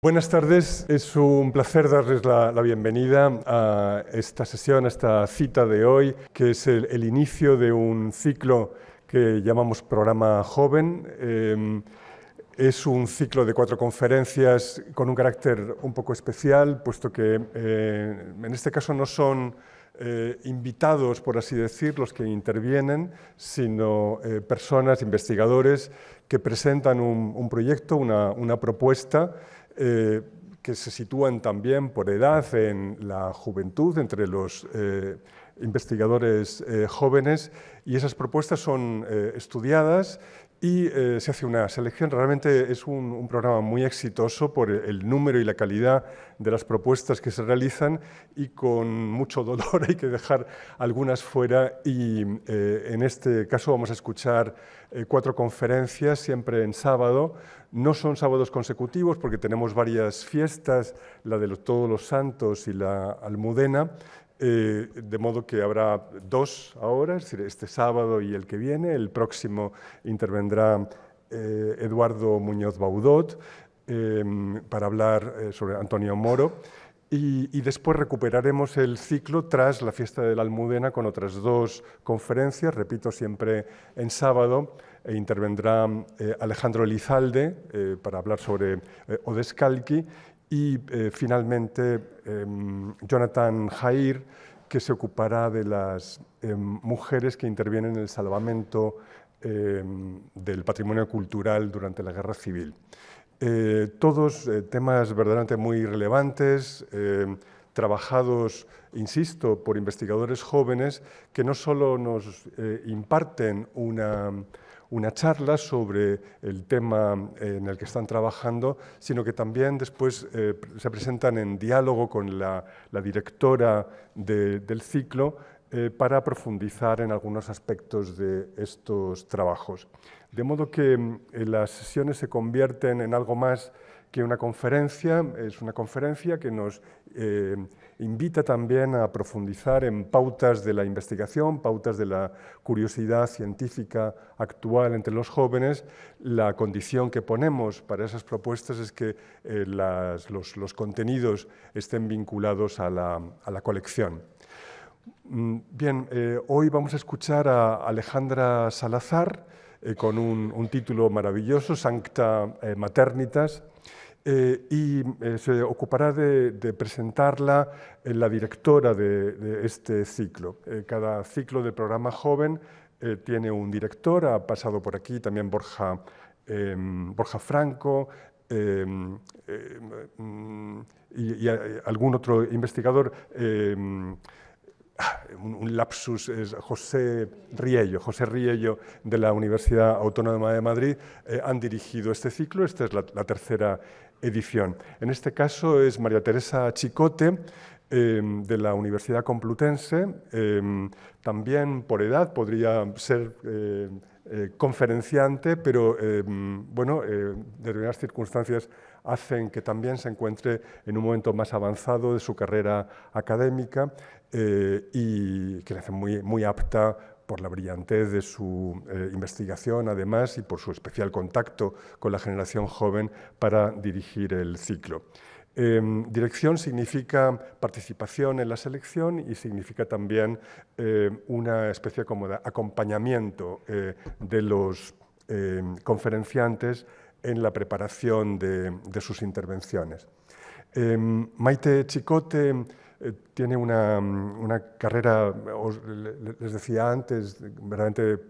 Buenas tardes, es un placer darles la bienvenida a esta sesión, a esta cita de hoy, que es el inicio de un ciclo que llamamos Programa Joven. Es un ciclo de 4 conferencias con un carácter un poco especial, puesto que en este caso no son invitados, por así decir, los que intervienen, sino personas, investigadores, que presentan un proyecto, una propuesta, que se sitúan también por edad en la juventud, entre los investigadores jóvenes, y esas propuestas son estudiadas y se hace una selección. Realmente es un programa muy exitoso por el número y la calidad de las propuestas que se realizan, y con mucho dolor hay que dejar algunas fuera, y en este caso vamos a escuchar 4 conferencias, siempre en sábado. No son sábados consecutivos porque tenemos varias fiestas, la de Todos los Santos y la Almudena, de modo que habrá 2 ahora, es decir, este sábado y el que viene. El próximo intervendrá Eduardo Muñoz Baudot para hablar sobre Antonio Moro, y después recuperaremos el ciclo tras la fiesta de la Almudena con otras 2 conferencias, repito, siempre en sábado. Intervendrá Alejandro Elizalde para hablar sobre Odescalchi, y finalmente Jonathan Jair, que se ocupará de las mujeres que intervienen en el salvamento del patrimonio cultural durante la Guerra Civil. Todos temas verdaderamente muy relevantes, trabajados, insisto, por investigadores jóvenes que no solo nos imparten una charla sobre el tema en el que están trabajando, sino que también después se presentan en diálogo con la directora del ciclo para profundizar en algunos aspectos de estos trabajos. De modo que las sesiones se convierten en algo más que una conferencia. Es una conferencia que nos invita también a profundizar en pautas de la investigación, pautas de la curiosidad científica actual entre los jóvenes. La condición que ponemos para esas propuestas es que los contenidos estén vinculados a la colección. Bien, hoy vamos a escuchar a Alejandra Salazar con un título maravilloso, Sancta Maternitas, y se ocupará de presentarla la directora de este ciclo. Cada ciclo del programa joven tiene un director. Ha pasado por aquí también Borja Franco y algún otro investigador. Un lapsus, es José Riello de la Universidad Autónoma de Madrid. Han dirigido este ciclo. Esta es la 3ª edición. En este caso es María Teresa Chicote, de la Universidad Complutense. También por edad podría ser conferenciante, pero bueno, determinadas circunstancias hacen que también se encuentre en un momento más avanzado de su carrera académica, y que le hace muy apta por la brillantez de su investigación, además, y por su especial contacto con la generación joven para dirigir el ciclo. Dirección significa participación en la selección, y significa también una especie como de acompañamiento de los conferenciantes en la preparación de sus intervenciones. Maite Chicote tiene una carrera, les decía antes, verdaderamente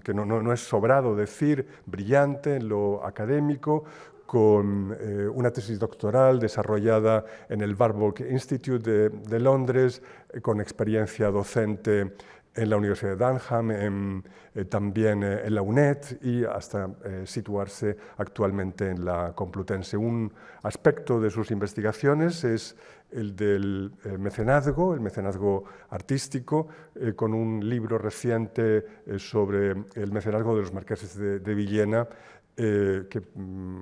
que no es sobrado decir, brillante en lo académico, con una tesis doctoral desarrollada en el Warburg Institute de Londres, con experiencia docente en la Universidad de Durham, también en la UNED, y hasta situarse actualmente en la Complutense. Un aspecto de sus investigaciones es el del mecenazgo, el mecenazgo artístico, con un libro reciente sobre el mecenazgo de los marqueses de Villena, que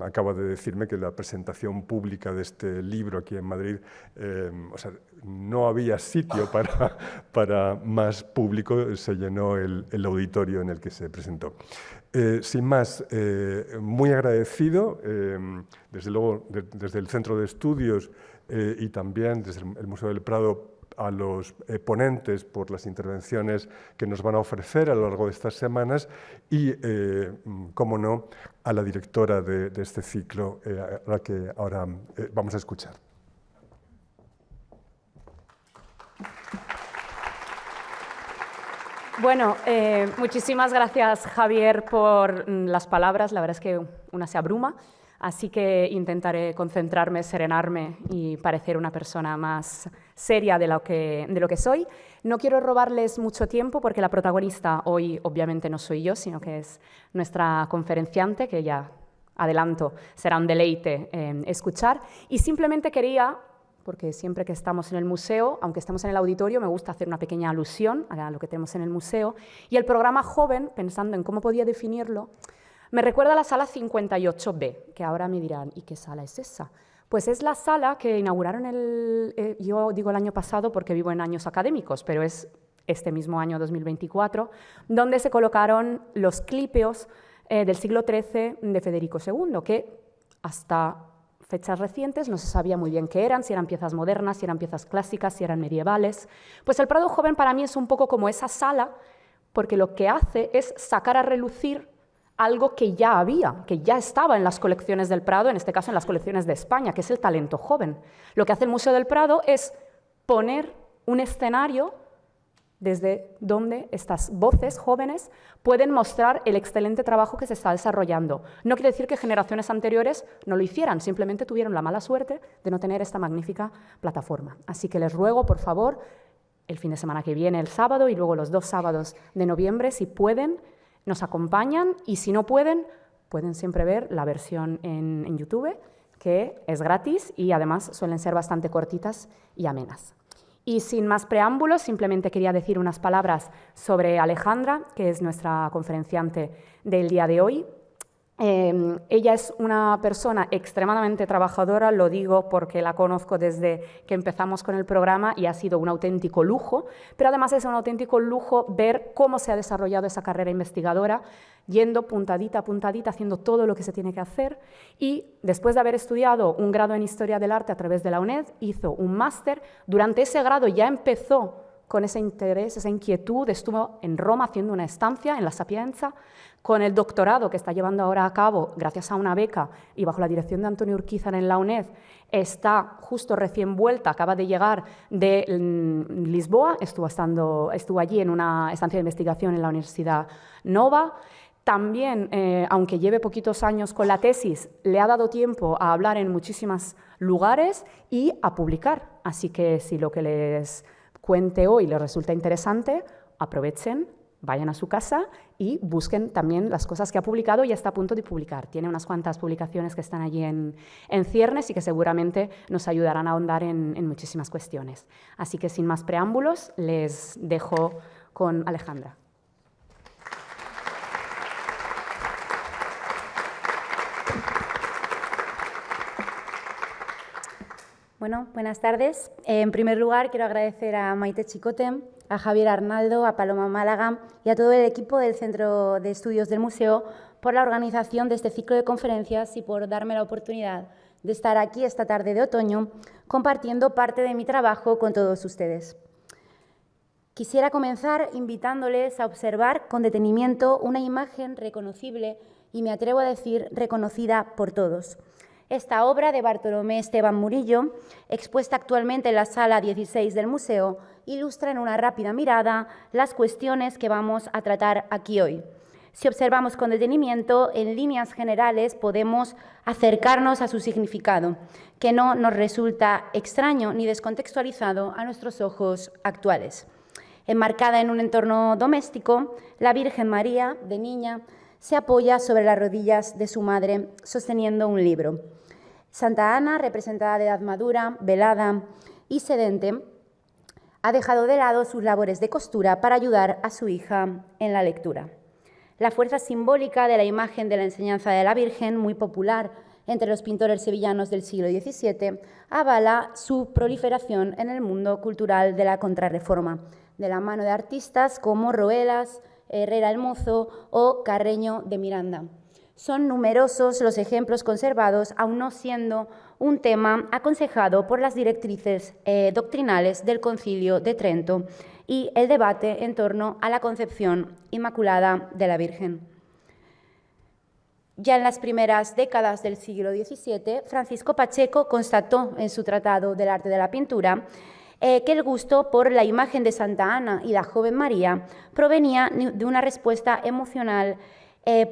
acaba de decirme que la presentación pública de este libro aquí en Madrid, o sea, no había sitio para más público, se llenó el auditorio en el que se presentó. Sin más, muy agradecido, desde luego desde el Centro de Estudios y también desde el Museo del Prado, a los ponentes por las intervenciones que nos van a ofrecer a lo largo de estas semanas y, como no, a la directora de este ciclo, a la que ahora vamos a escuchar. Bueno, muchísimas gracias, Javier, por las palabras. La verdad es que una se abruma, así que intentaré concentrarme, serenarme y parecer una persona más seria de lo que soy. No quiero robarles mucho tiempo porque la protagonista hoy obviamente no soy yo, sino que es nuestra conferenciante, que ya adelanto será un deleite escuchar. Y simplemente quería, porque siempre que estamos en el museo, aunque estemos en el auditorio, me gusta hacer una pequeña alusión a lo que tenemos en el museo. Y el programa Joven, pensando en cómo podía definirlo, me recuerda a la sala 58B, que ahora me dirán, ¿y qué sala es esa? Pues es la sala que inauguraron yo digo el año pasado porque vivo en años académicos, pero es este mismo año 2024, donde se colocaron los clípeos del siglo XIII de Federico II, que hasta fechas recientes no se sabía muy bien qué eran, si eran piezas modernas, si eran piezas clásicas, si eran medievales. Pues el Prado Joven para mí es un poco como esa sala, porque lo que hace es sacar a relucir algo que ya había, que ya estaba en las colecciones del Prado, en este caso en las colecciones de España, que es el talento joven. Lo que hace el Museo del Prado es poner un escenario desde donde estas voces jóvenes pueden mostrar el excelente trabajo que se está desarrollando. No quiere decir que generaciones anteriores no lo hicieran, simplemente tuvieron la mala suerte de no tener esta magnífica plataforma. Así que les ruego, por favor, el fin de semana que viene, el sábado, y luego los 2 sábados de noviembre, si pueden, nos acompañan, y si no pueden, pueden siempre ver la versión en YouTube, que es gratis y además suelen ser bastante cortitas y amenas. Y sin más preámbulos, simplemente quería decir unas palabras sobre Alejandra, que es nuestra conferenciante del día de hoy. Ella es una persona extremadamente trabajadora, lo digo porque la conozco desde que empezamos con el programa y ha sido un auténtico lujo, pero además es un auténtico lujo ver cómo se ha desarrollado esa carrera investigadora, yendo puntadita a puntadita, haciendo todo lo que se tiene que hacer, y después de haber estudiado un grado en Historia del Arte a través de la UNED, hizo un máster. Durante ese grado ya empezó con ese interés, esa inquietud, estuvo en Roma haciendo una estancia en la Sapienza. Con el doctorado que está llevando ahora a cabo, gracias a una beca y bajo la dirección de Antonio Urquizar en la UNED, está justo recién vuelta, acaba de llegar de Lisboa, estuvo allí en una estancia de investigación en la Universidad Nova. También, aunque lleve poquitos años con la tesis, le ha dado tiempo a hablar en muchísimos lugares y a publicar. Así que si lo que les cuente hoy les resulta interesante, aprovechen, vayan a su casa y busquen también las cosas que ha publicado y está a punto de publicar. Tiene unas cuantas publicaciones que están allí en ciernes y que seguramente nos ayudarán a ahondar en muchísimas cuestiones. Así que sin más preámbulos, les dejo con Alejandra. Bueno, buenas tardes. En primer lugar, quiero agradecer a Maite Chicote, a Javier Arnaldo, a Paloma Málaga y a todo el equipo del Centro de Estudios del Museo por la organización de este ciclo de conferencias y por darme la oportunidad de estar aquí esta tarde de otoño compartiendo parte de mi trabajo con todos ustedes. Quisiera comenzar invitándoles a observar con detenimiento una imagen reconocible y me atrevo a decir reconocida por todos. Esta obra de Bartolomé Esteban Murillo, expuesta actualmente en la sala 16 del museo, ilustra en una rápida mirada las cuestiones que vamos a tratar aquí hoy. Si observamos con detenimiento, en líneas generales podemos acercarnos a su significado, que no nos resulta extraño ni descontextualizado a nuestros ojos actuales. Enmarcada en un entorno doméstico, la Virgen María, de niña, se apoya sobre las rodillas de su madre, sosteniendo un libro. Santa Ana, representada de edad madura, velada y sedente, ha dejado de lado sus labores de costura para ayudar a su hija en la lectura. La fuerza simbólica de la imagen de la enseñanza de la Virgen, muy popular entre los pintores sevillanos del siglo XVII, avala su proliferación en el mundo cultural de la Contrarreforma, de la mano de artistas como Roelas, Herrera el Mozo o Carreño de Miranda. Son numerosos los ejemplos conservados, aun no siendo un tema aconsejado por las directrices doctrinales del Concilio de Trento y el debate en torno a la concepción inmaculada de la Virgen. Ya en las primeras décadas del siglo XVII, Francisco Pacheco constató en su Tratado del Arte de la Pintura que el gusto por la imagen de Santa Ana y la joven María provenía de una respuesta emocional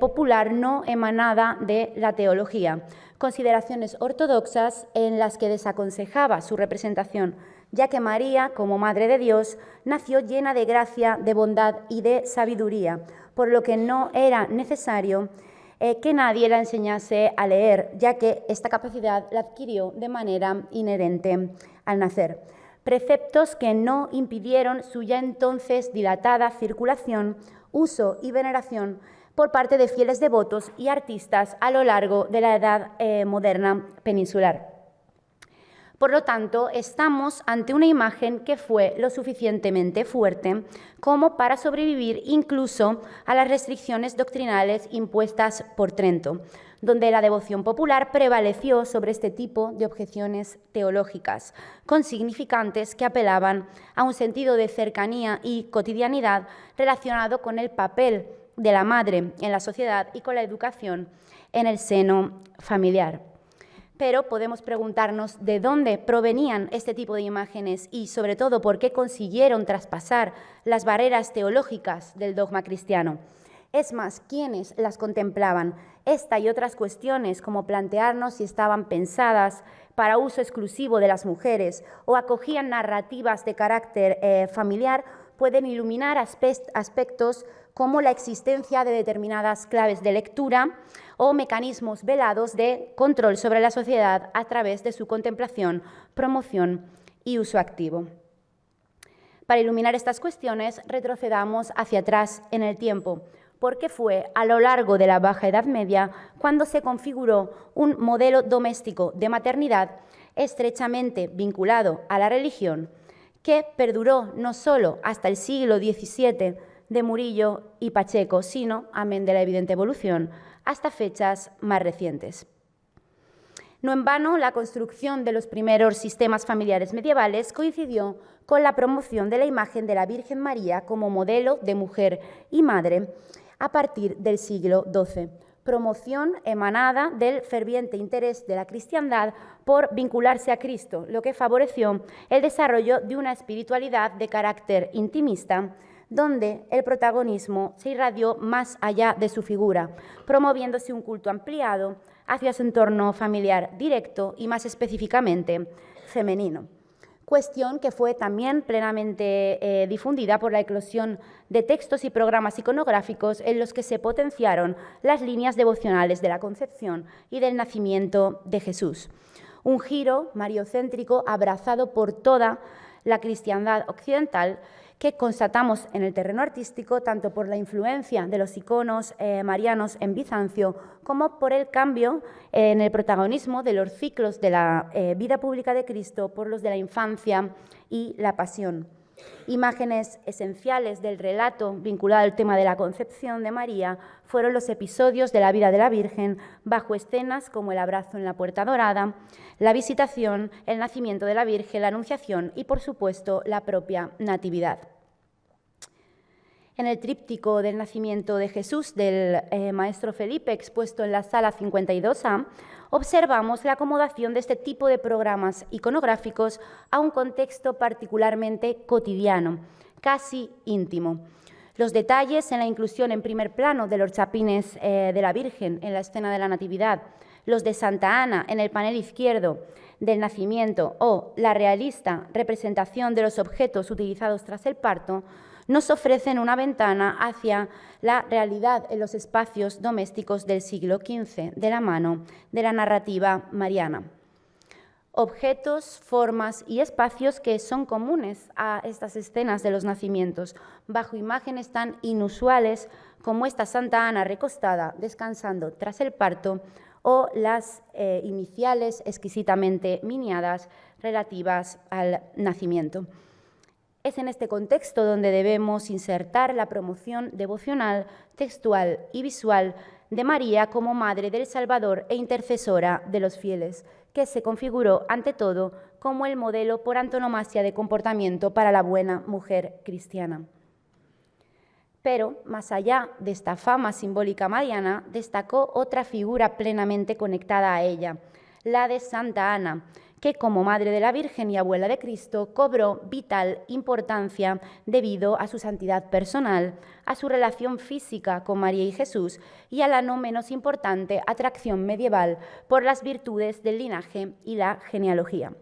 popular no emanada de la teología, consideraciones ortodoxas en las que desaconsejaba su representación, ya que María, como Madre de Dios, nació llena de gracia, de bondad y de sabiduría, por lo que no era necesario que nadie la enseñase a leer, ya que esta capacidad la adquirió de manera inherente al nacer. Preceptos que no impidieron su ya entonces dilatada circulación, uso y veneración por parte de fieles devotos y artistas a lo largo de la edad moderna peninsular. Por lo tanto, estamos ante una imagen que fue lo suficientemente fuerte como para sobrevivir incluso a las restricciones doctrinales impuestas por Trento, donde la devoción popular prevaleció sobre este tipo de objeciones teológicas, con significantes que apelaban a un sentido de cercanía y cotidianidad relacionado con el papel de la madre en la sociedad y con la educación en el seno familiar. Pero podemos preguntarnos de dónde provenían este tipo de imágenes y, sobre todo, por qué consiguieron traspasar las barreras teológicas del dogma cristiano. Es más, ¿quiénes las contemplaban? Esta y otras cuestiones, como plantearnos si estaban pensadas para uso exclusivo de las mujeres o acogían narrativas de carácter familiar, pueden iluminar aspectos como la existencia de determinadas claves de lectura o mecanismos velados de control sobre la sociedad a través de su contemplación, promoción y uso activo. Para iluminar estas cuestiones, retrocedamos hacia atrás en el tiempo, porque fue a lo largo de la Baja Edad Media cuando se configuró un modelo doméstico de maternidad estrechamente vinculado a la religión, que perduró no solo hasta el siglo XVII de Murillo y Pacheco, sino, amén de la evidente evolución, hasta fechas más recientes. No en vano, la construcción de los primeros sistemas familiares medievales coincidió con la promoción de la imagen de la Virgen María como modelo de mujer y madre a partir del siglo XII, promoción emanada del ferviente interés de la cristiandad por vincularse a Cristo, lo que favoreció el desarrollo de una espiritualidad de carácter intimista, donde el protagonismo se irradió más allá de su figura, promoviéndose un culto ampliado hacia su entorno familiar directo y, más específicamente, femenino. Cuestión que fue también plenamente difundida por la eclosión de textos y programas iconográficos en los que se potenciaron las líneas devocionales de la concepción y del nacimiento de Jesús. Un giro mariocéntrico abrazado por toda la cristiandad occidental que constatamos en el terreno artístico tanto por la influencia de los iconos marianos en Bizancio como por el cambio en el protagonismo de los ciclos de la vida pública de Cristo por los de la infancia y la pasión. Imágenes esenciales del relato vinculado al tema de la concepción de María fueron los episodios de la vida de la Virgen bajo escenas como el abrazo en la Puerta Dorada, la visitación, el nacimiento de la Virgen, la Anunciación y, por supuesto, la propia Natividad. En el tríptico del nacimiento de Jesús del maestro Felipe, expuesto en la sala 52A, observamos la acomodación de este tipo de programas iconográficos a un contexto particularmente cotidiano, casi íntimo. Los detalles en la inclusión en primer plano de los chapines de la Virgen en la escena de la Natividad, los de Santa Ana en el panel izquierdo del nacimiento o la realista representación de los objetos utilizados tras el parto, nos ofrecen una ventana hacia la realidad en los espacios domésticos del siglo XV, de la mano de la narrativa mariana. Objetos, formas y espacios que son comunes a estas escenas de los nacimientos, bajo imágenes tan inusuales como esta Santa Ana recostada, descansando tras el parto, o las iniciales exquisitamente miniadas relativas al nacimiento. Es en este contexto donde debemos insertar la promoción devocional, textual y visual de María como Madre del Salvador e intercesora de los fieles, que se configuró ante todo como el modelo por antonomasia de comportamiento para la buena mujer cristiana. Pero, más allá de esta fama simbólica mariana, destacó otra figura plenamente conectada a ella, la de Santa Ana, que como Madre de la Virgen y abuela de Cristo cobró vital importancia debido a su santidad personal, a su relación física con María y Jesús y a la no menos importante atracción medieval por las virtudes del linaje y la genealogía.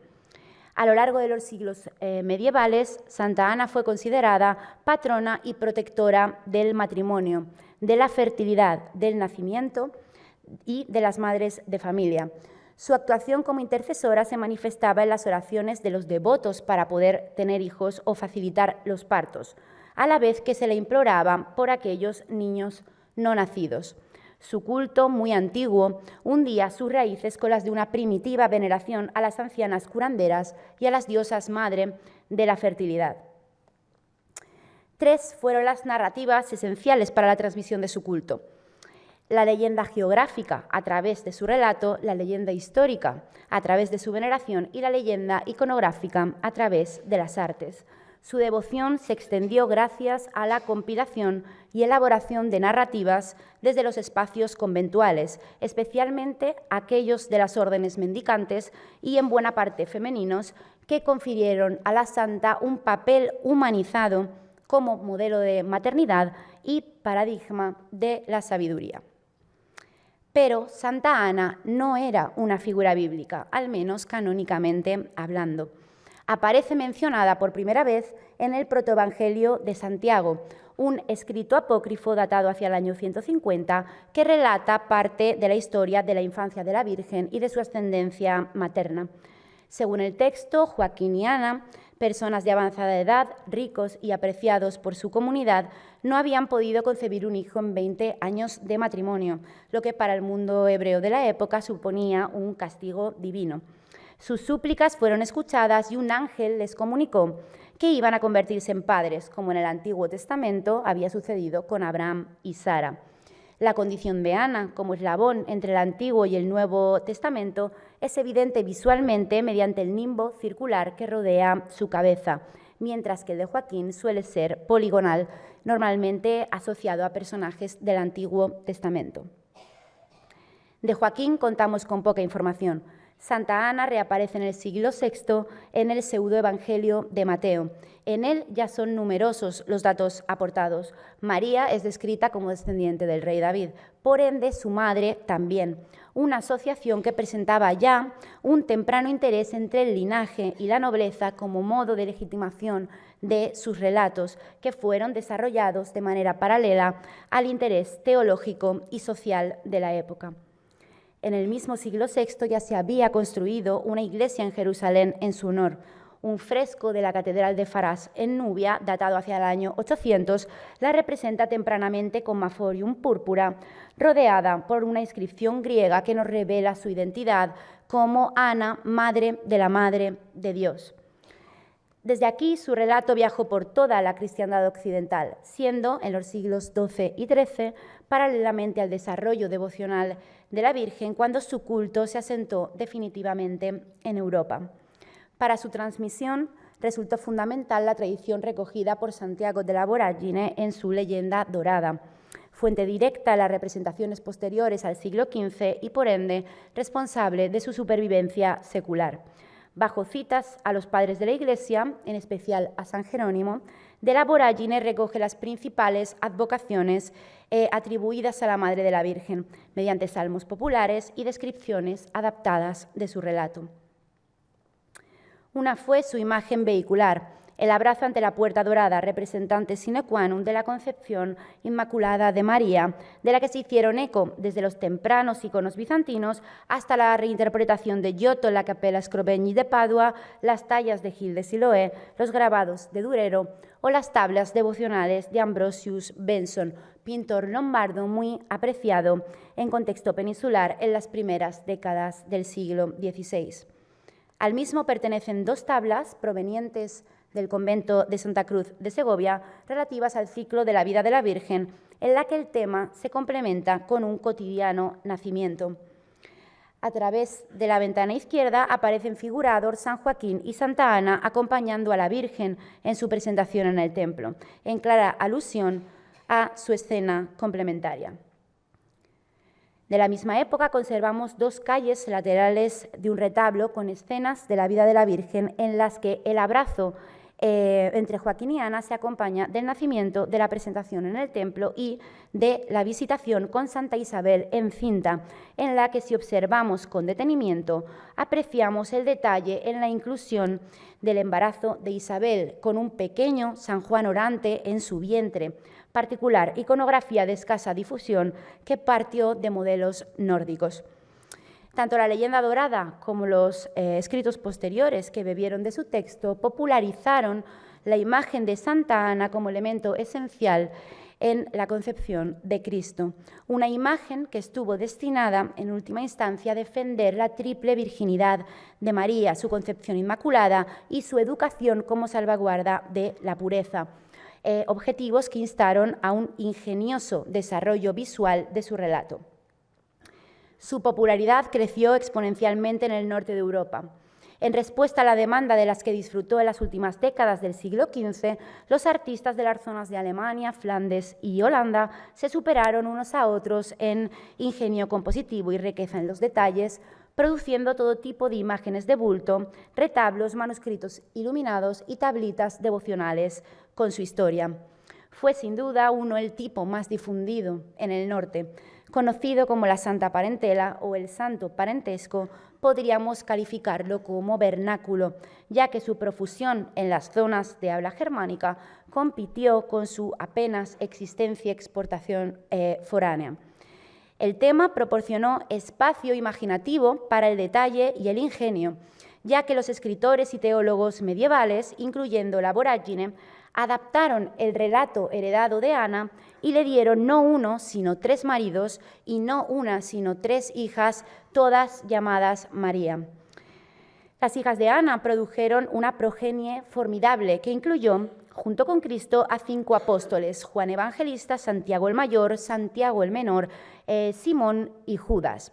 A lo largo de los siglos medievales, Santa Ana fue considerada patrona y protectora del matrimonio, de la fertilidad, del nacimiento y de las madres de familia. Su actuación como intercesora se manifestaba en las oraciones de los devotos para poder tener hijos o facilitar los partos, a la vez que se le imploraba por aquellos niños no nacidos. Su culto, muy antiguo, hundía sus raíces con las de una primitiva veneración a las ancianas curanderas y a las diosas madre de la fertilidad. 3 fueron las narrativas esenciales para la transmisión de su culto: la leyenda geográfica a través de su relato, la leyenda histórica a través de su veneración y la leyenda iconográfica a través de las artes. Su devoción se extendió gracias a la compilación y elaboración de narrativas desde los espacios conventuales, especialmente aquellos de las órdenes mendicantes y en buena parte femeninos, que confirieron a la santa un papel humanizado como modelo de maternidad y paradigma de la sabiduría. Pero Santa Ana no era una figura bíblica, al menos canónicamente hablando. Aparece mencionada por primera vez en el Protoevangelio de Santiago, un escrito apócrifo datado hacia el año 150 que relata parte de la historia de la infancia de la Virgen y de su ascendencia materna. Según el texto, Joaquín y Ana, personas de avanzada edad, ricos y apreciados por su comunidad, no habían podido concebir un hijo en 20 años de matrimonio, lo que para el mundo hebreo de la época suponía un castigo divino. Sus súplicas fueron escuchadas y un ángel les comunicó que iban a convertirse en padres, como en el Antiguo Testamento había sucedido con Abraham y Sara. La condición de Ana, como eslabón entre el Antiguo y el Nuevo Testamento, es evidente visualmente mediante el nimbo circular que rodea su cabeza, mientras que el de Joaquín suele ser poligonal, normalmente asociado a personajes del Antiguo Testamento. De Joaquín contamos con poca información. Santa Ana reaparece en el siglo VI en el pseudoevangelio de Mateo. En él ya son numerosos los datos aportados. María es descrita como descendiente del rey David, por ende su madre también, una asociación que presentaba ya un temprano interés entre el linaje y la nobleza como modo de legitimación de sus relatos, que fueron desarrollados de manera paralela al interés teológico y social de la época. En el mismo siglo VI ya se había construido una iglesia en Jerusalén en su honor. Un fresco de la Catedral de Farás en Nubia, datado hacia el año 800, la representa tempranamente con maforium púrpura, rodeada por una inscripción griega que nos revela su identidad como Ana, madre de la Madre de Dios. Desde aquí su relato viajó por toda la cristiandad occidental, siendo en los siglos XII y XIII paralelamente al desarrollo devocional de la Virgen cuando su culto se asentó definitivamente en Europa. Para su transmisión resultó fundamental la tradición recogida por Santiago de la Voragine en su Leyenda Dorada, fuente directa de las representaciones posteriores al siglo XV y, por ende, responsable de su supervivencia secular. Bajo citas a los padres de la Iglesia, en especial a San Jerónimo, de la Voragine recoge las principales advocaciones atribuidas a la Madre de la Virgen, mediante salmos populares y descripciones adaptadas de su relato. Una fue su imagen vehicular, El abrazo ante la puerta dorada, representante sine qua non de la concepción inmaculada de María, de la que se hicieron eco desde los tempranos iconos bizantinos hasta la reinterpretación de Giotto en la Capella Scrovegni de Padua, las tallas de Gil de Siloé, los grabados de Durero o las tablas devocionales de Ambrosius Benson, pintor lombardo muy apreciado en contexto peninsular en las primeras décadas del siglo XVI. Al mismo pertenecen 2 tablas provenientes del convento de Santa Cruz de Segovia relativas al ciclo de la vida de la Virgen, en la que el tema se complementa con un cotidiano nacimiento. A través de la ventana izquierda aparecen figurados San Joaquín y Santa Ana acompañando a la Virgen en su presentación en el templo, en clara alusión a su escena complementaria. De la misma época conservamos 2 calles laterales de un retablo con escenas de la vida de la Virgen en las que el abrazo entre Joaquín y Ana se acompaña del nacimiento, de la presentación en el templo y de la visitación con Santa Isabel encinta, en la que si observamos con detenimiento apreciamos el detalle en la inclusión del embarazo de Isabel con un pequeño San Juan orante en su vientre, particular iconografía de escasa difusión que partió de modelos nórdicos. Tanto la leyenda dorada como los escritos posteriores que bebieron de su texto popularizaron la imagen de Santa Ana como elemento esencial en la concepción de Cristo, una imagen que estuvo destinada en última instancia a defender la triple virginidad de María, su concepción inmaculada y su educación como salvaguarda de la pureza, objetivos que instaron a un ingenioso desarrollo visual de su relato. Su popularidad creció exponencialmente en el norte de Europa. En respuesta a la demanda de las que disfrutó en las últimas décadas del siglo XV, los artistas de las zonas de Alemania, Flandes y Holanda se superaron unos a otros en ingenio compositivo y riqueza en los detalles, produciendo todo tipo de imágenes de bulto, retablos, manuscritos iluminados y tablitas devocionales con su historia. Fue sin duda uno el tipo más difundido en el norte, conocido como la Santa Parentela o el Santo Parentesco. Podríamos calificarlo como vernáculo, ya que su profusión en las zonas de habla germánica compitió con su apenas existencia y exportación foránea. El tema proporcionó espacio imaginativo para el detalle y el ingenio, ya que los escritores y teólogos medievales, incluyendo la Vorágine, adaptaron el relato heredado de Ana y le dieron no 1, sino 3 maridos y no 1, sino 3 hijas, todas llamadas María. Las hijas de Ana produjeron una progenie formidable que incluyó, junto con Cristo, a 5 apóstoles: Juan Evangelista, Santiago el Mayor, Santiago el Menor, Simón y Judas.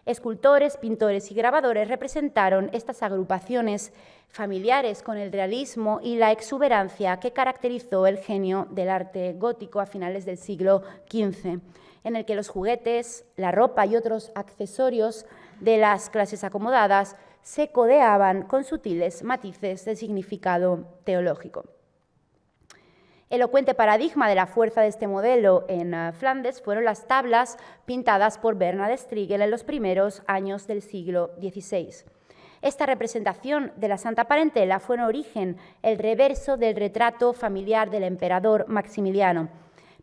Escultores, pintores y grabadores representaron estas agrupaciones familiares con el realismo y la exuberancia que caracterizó el genio del arte gótico a finales del siglo XV, en el que los juguetes, la ropa y otros accesorios de las clases acomodadas se codeaban con sutiles matices de significado teológico. Elocuente paradigma de la fuerza de este modelo en Flandes fueron las tablas pintadas por Bernard Strigel en los primeros años del siglo XVI. Esta representación de la Santa Parentela fue en origen el reverso del retrato familiar del emperador Maximiliano.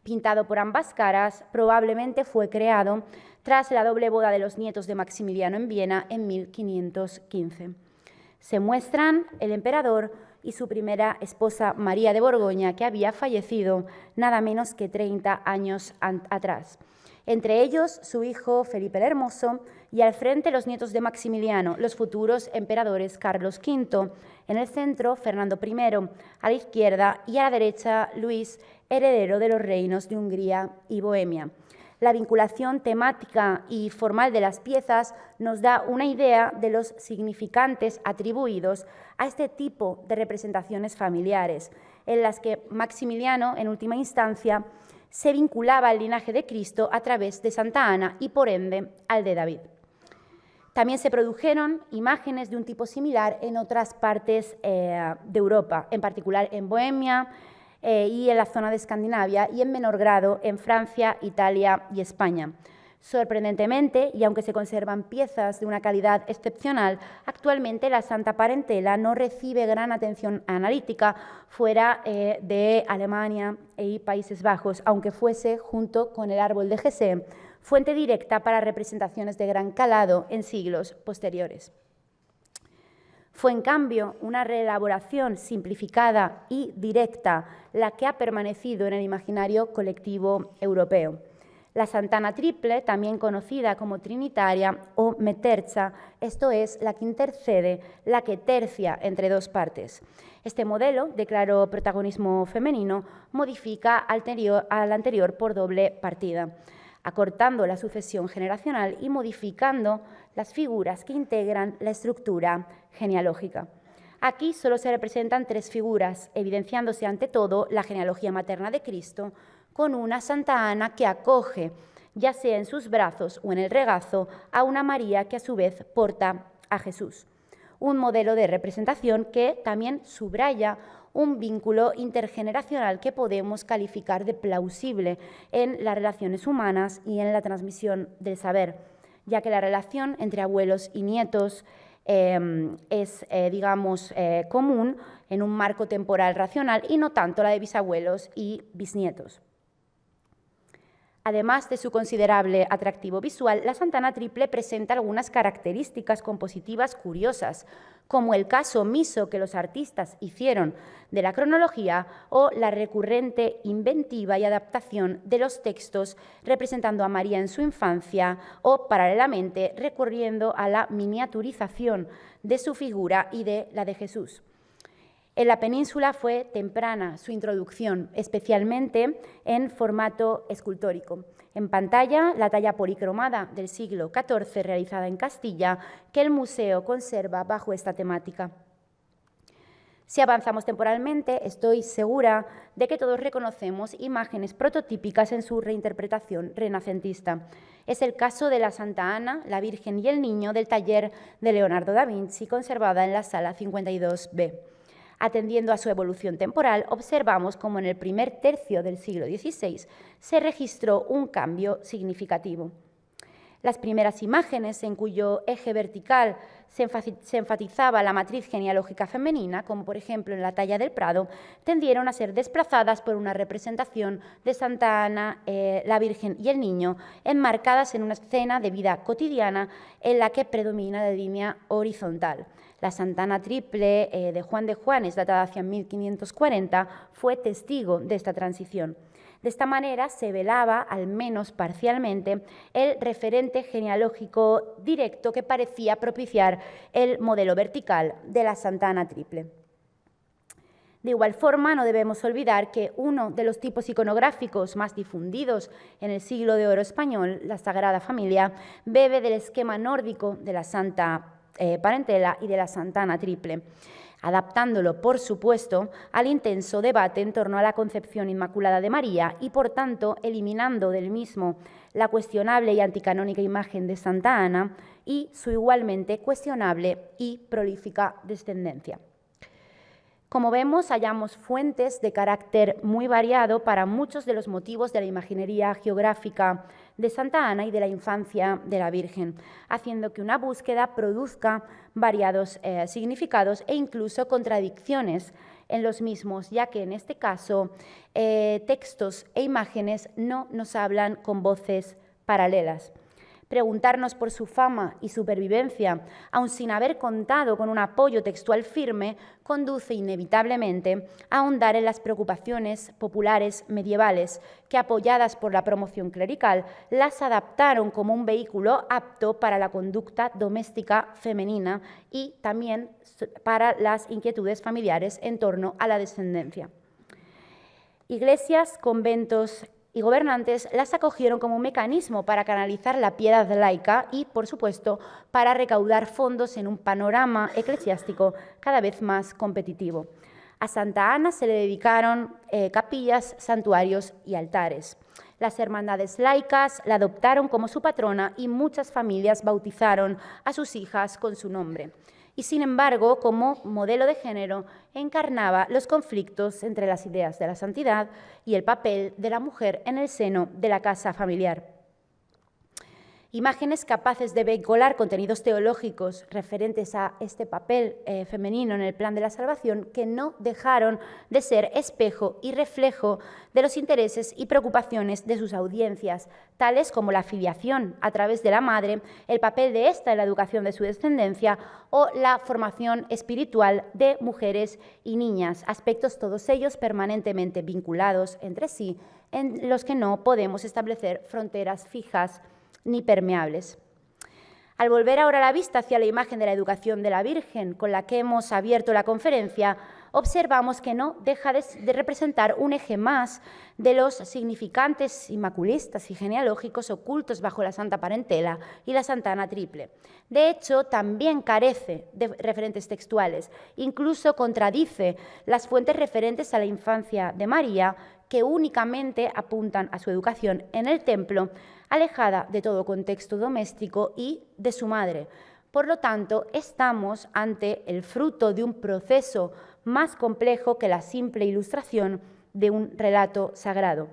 Pintado por ambas caras, probablemente fue creado tras la doble boda de los nietos de Maximiliano en Viena en 1515. Se muestran el emperador y su primera esposa María de Borgoña, que había fallecido nada menos que 30 años atrás. Entre ellos, su hijo Felipe el Hermoso, y al frente los nietos de Maximiliano, los futuros emperadores Carlos V. En el centro, Fernando I, a la izquierda, y a la derecha, Luis, heredero de los reinos de Hungría y Bohemia. La vinculación temática y formal de las piezas nos da una idea de los significantes atribuidos a este tipo de representaciones familiares, en las que Maximiliano, en última instancia, se vinculaba al linaje de Cristo a través de Santa Ana y, por ende, al de David. También se produjeron imágenes de un tipo similar en otras partes de Europa, en particular en Bohemia, y en la zona de Escandinavia y en menor grado en Francia, Italia y España. Sorprendentemente, y aunque se conservan piezas de una calidad excepcional, actualmente la Santa Parentela no recibe gran atención analítica fuera de Alemania y Países Bajos, aunque fuese, junto con el árbol de Gesem, fuente directa para representaciones de gran calado en siglos posteriores. Fue, en cambio, una reelaboración simplificada y directa la que ha permanecido en el imaginario colectivo europeo. La Santana triple, también conocida como trinitaria o metercha, esto es, la que intercede, la que tercia entre dos partes. Este modelo, de claro protagonismo femenino, modifica al anterior por doble partida, acortando la sucesión generacional y modificando las figuras que integran la estructura genealógica. Aquí solo se representan tres figuras, evidenciándose ante todo la genealogía materna de Cristo, con una Santa Ana que acoge, ya sea en sus brazos o en el regazo, a una María que a su vez porta a Jesús. Un modelo de representación que también subraya un vínculo intergeneracional que podemos calificar de plausible en las relaciones humanas y en la transmisión del saber, ya que la relación entre abuelos y nietos es, común en un marco temporal racional y no tanto la de bisabuelos y bisnietos. Además de su considerable atractivo visual, la Santana triple presenta algunas características compositivas curiosas, como el caso omiso que los artistas hicieron de la cronología o la recurrente inventiva y adaptación de los textos representando a María en su infancia o, paralelamente, recurriendo a la miniaturización de su figura y de la de Jesús. En la península fue temprana su introducción, especialmente en formato escultórico. En pantalla, la talla policromada del siglo XIV realizada en Castilla, que el museo conserva bajo esta temática. Si avanzamos temporalmente, estoy segura de que todos reconocemos imágenes prototípicas en su reinterpretación renacentista. Es el caso de la Santa Ana, la Virgen y el Niño del taller de Leonardo da Vinci, conservada en la sala 52B. Atendiendo a su evolución temporal, observamos cómo en el primer tercio del siglo XVI se registró un cambio significativo. Las primeras imágenes en cuyo eje vertical se enfatizaba la matriz genealógica femenina, como por ejemplo en la talla del Prado, tendieron a ser desplazadas por una representación de Santa Ana, la Virgen y el Niño, enmarcadas en una escena de vida cotidiana en la que predomina la línea horizontal. La Santana triple de Juan de Juanes, datada hacia 1540, fue testigo de esta transición. De esta manera se velaba, al menos parcialmente, el referente genealógico directo que parecía propiciar el modelo vertical de la Santana triple. De igual forma, no debemos olvidar que uno de los tipos iconográficos más difundidos en el siglo de oro español, la Sagrada Familia, bebe del esquema nórdico de la Santa Parentela y de la Santana triple, adaptándolo, por supuesto, al intenso debate en torno a la concepción inmaculada de María y, por tanto, eliminando del mismo la cuestionable y anticanónica imagen de Santa Ana y su igualmente cuestionable y prolífica descendencia. Como vemos, hallamos fuentes de carácter muy variado para muchos de los motivos de la imaginería geográfica de Santa Ana y de la infancia de la Virgen, haciendo que una búsqueda produzca variados significados e incluso contradicciones en los mismos, ya que en este caso textos e imágenes no nos hablan con voces paralelas. Preguntarnos por su fama y supervivencia, aun sin haber contado con un apoyo textual firme, conduce inevitablemente a ahondar en las preocupaciones populares medievales que, apoyadas por la promoción clerical, las adaptaron como un vehículo apto para la conducta doméstica femenina y también para las inquietudes familiares en torno a la descendencia. Iglesias, conventos y gobernantes las acogieron como un mecanismo para canalizar la piedad laica y, por supuesto, para recaudar fondos en un panorama eclesiástico cada vez más competitivo. A Santa Ana se le dedicaron capillas, santuarios y altares. Las hermandades laicas la adoptaron como su patrona y muchas familias bautizaron a sus hijas con su nombre. Y, sin embargo, como modelo de género, encarnaba los conflictos entre las ideas de la santidad y el papel de la mujer en el seno de la casa familiar. Imágenes capaces de vincular contenidos teológicos referentes a este papel femenino en el plan de la salvación que no dejaron de ser espejo y reflejo de los intereses y preocupaciones de sus audiencias, tales como la filiación a través de la madre, el papel de esta en la educación de su descendencia o la formación espiritual de mujeres y niñas, aspectos todos ellos permanentemente vinculados entre sí, en los que no podemos establecer fronteras fijas ni permeables. Al volver ahora la vista hacia la imagen de la educación de la Virgen con la que hemos abierto la conferencia, observamos que no deja de representar un eje más de los significantes inmaculistas y genealógicos ocultos bajo la Santa Parentela y la Santana Triple. De hecho, también carece de referentes textuales, incluso contradice las fuentes referentes a la infancia de María, que únicamente apuntan a su educación en el templo, alejada de todo contexto doméstico y de su madre. Por lo tanto, estamos ante el fruto de un proceso más complejo que la simple ilustración de un relato sagrado.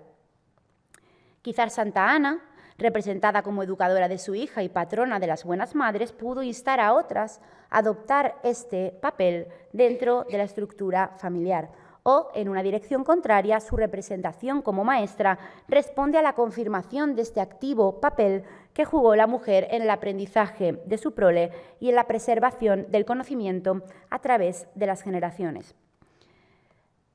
Quizás Santa Ana, representada como educadora de su hija y patrona de las buenas madres, pudo instar a otras a adoptar este papel dentro de la estructura familiar. O, en una dirección contraria, su representación como maestra responde a la confirmación de este activo papel que jugó la mujer en el aprendizaje de su prole y en la preservación del conocimiento a través de las generaciones.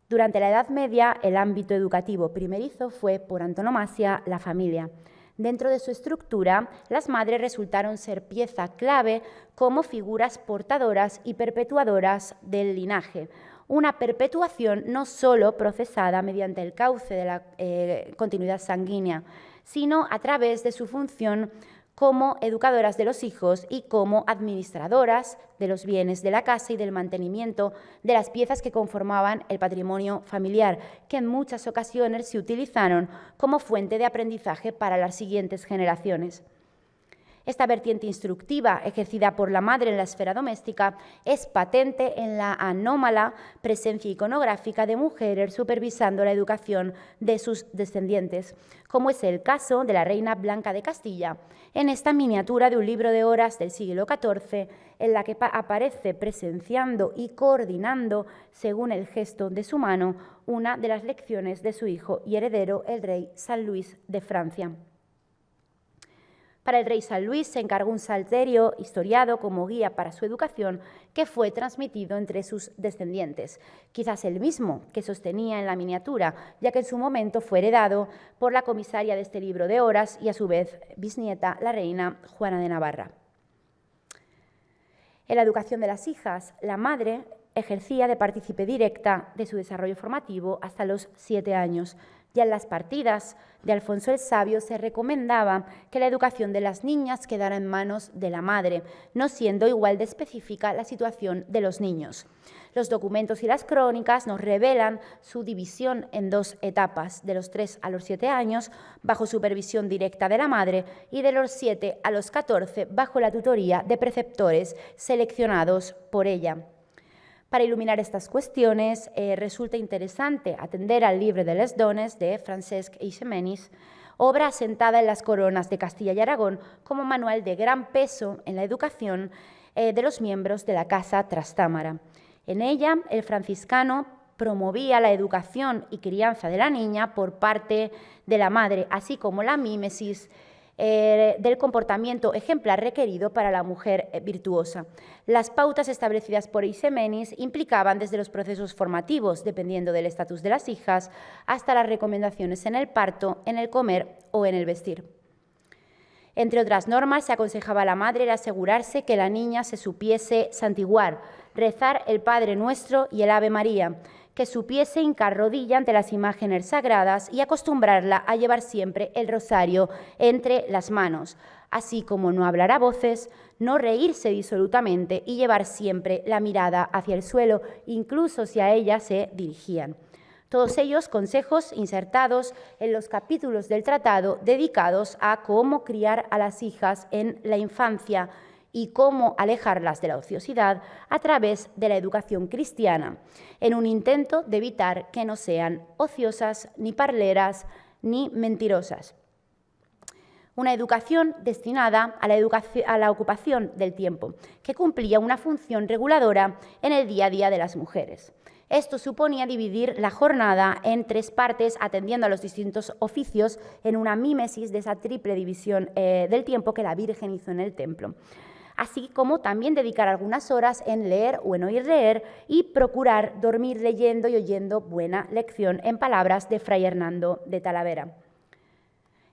Durante la Edad Media, el ámbito educativo primerizo fue, por antonomasia, la familia. Dentro de su estructura, las madres resultaron ser pieza clave como figuras portadoras y perpetuadoras del linaje. Una perpetuación no solo procesada mediante el cauce de la continuidad sanguínea, sino a través de su función como educadoras de los hijos y como administradoras de los bienes de la casa y del mantenimiento de las piezas que conformaban el patrimonio familiar, que en muchas ocasiones se utilizaron como fuente de aprendizaje para las siguientes generaciones. Esta vertiente instructiva ejercida por la madre en la esfera doméstica es patente en la anómala presencia iconográfica de mujeres supervisando la educación de sus descendientes, como es el caso de la reina Blanca de Castilla, en esta miniatura de un libro de horas del siglo XIV, en la que aparece presenciando y coordinando, según el gesto de su mano, una de las lecciones de su hijo y heredero, el rey San Luis de Francia. Para el rey San Luis se encargó un salterio historiado como guía para su educación que fue transmitido entre sus descendientes, quizás el mismo que sostenía en la miniatura, ya que en su momento fue heredado por la comisaria de este libro de horas y a su vez bisnieta, la reina Juana de Navarra. En la educación de las hijas, la madre ejercía de partícipe directa de su desarrollo formativo hasta los 7 años. Ya en las partidas de Alfonso el Sabio se recomendaba que la educación de las niñas quedara en manos de la madre, no siendo igual de específica la situación de los niños. Los documentos y las crónicas nos revelan su división en 2 etapas, de los 3 a los 7 años, bajo supervisión directa de la madre, y de los 7 a los 14, bajo la tutoría de preceptores seleccionados por ella. Para iluminar estas cuestiones, resulta interesante atender al Llibre de les Dones de Francesc Eiximenis, obra asentada en las coronas de Castilla y Aragón como manual de gran peso en la educación de los miembros de la Casa Trastámara. En ella, el franciscano promovía la educación y crianza de la niña por parte de la madre, así como la mímesis del comportamiento ejemplar requerido para la mujer virtuosa. Las pautas establecidas por Eiximenis implicaban desde los procesos formativos, dependiendo del estatus de las hijas, hasta las recomendaciones en el parto, en el comer o en el vestir. Entre otras normas, se aconsejaba a la madre el asegurarse que la niña se supiese santiguar, rezar el Padre Nuestro y el Ave María, que supiese hincar rodilla ante las imágenes sagradas y acostumbrarla a llevar siempre el rosario entre las manos, así como no hablar a voces, no reírse disolutamente y llevar siempre la mirada hacia el suelo, incluso si a ella se dirigían. Todos ellos consejos insertados en los capítulos del tratado dedicados a cómo criar a las hijas en la infancia y cómo alejarlas de la ociosidad a través de la educación cristiana, en un intento de evitar que no sean ociosas, ni parleras, ni mentirosas. Una educación destinada a la ocupación del tiempo, que cumplía una función reguladora en el día a día de las mujeres. Esto suponía dividir la jornada en 3 partes, atendiendo a los distintos oficios en una mímesis de esa triple división del tiempo que la Virgen hizo en el templo. Así como también dedicar algunas horas en leer o en oír leer y procurar dormir leyendo y oyendo buena lección, en palabras de Fray Hernando de Talavera.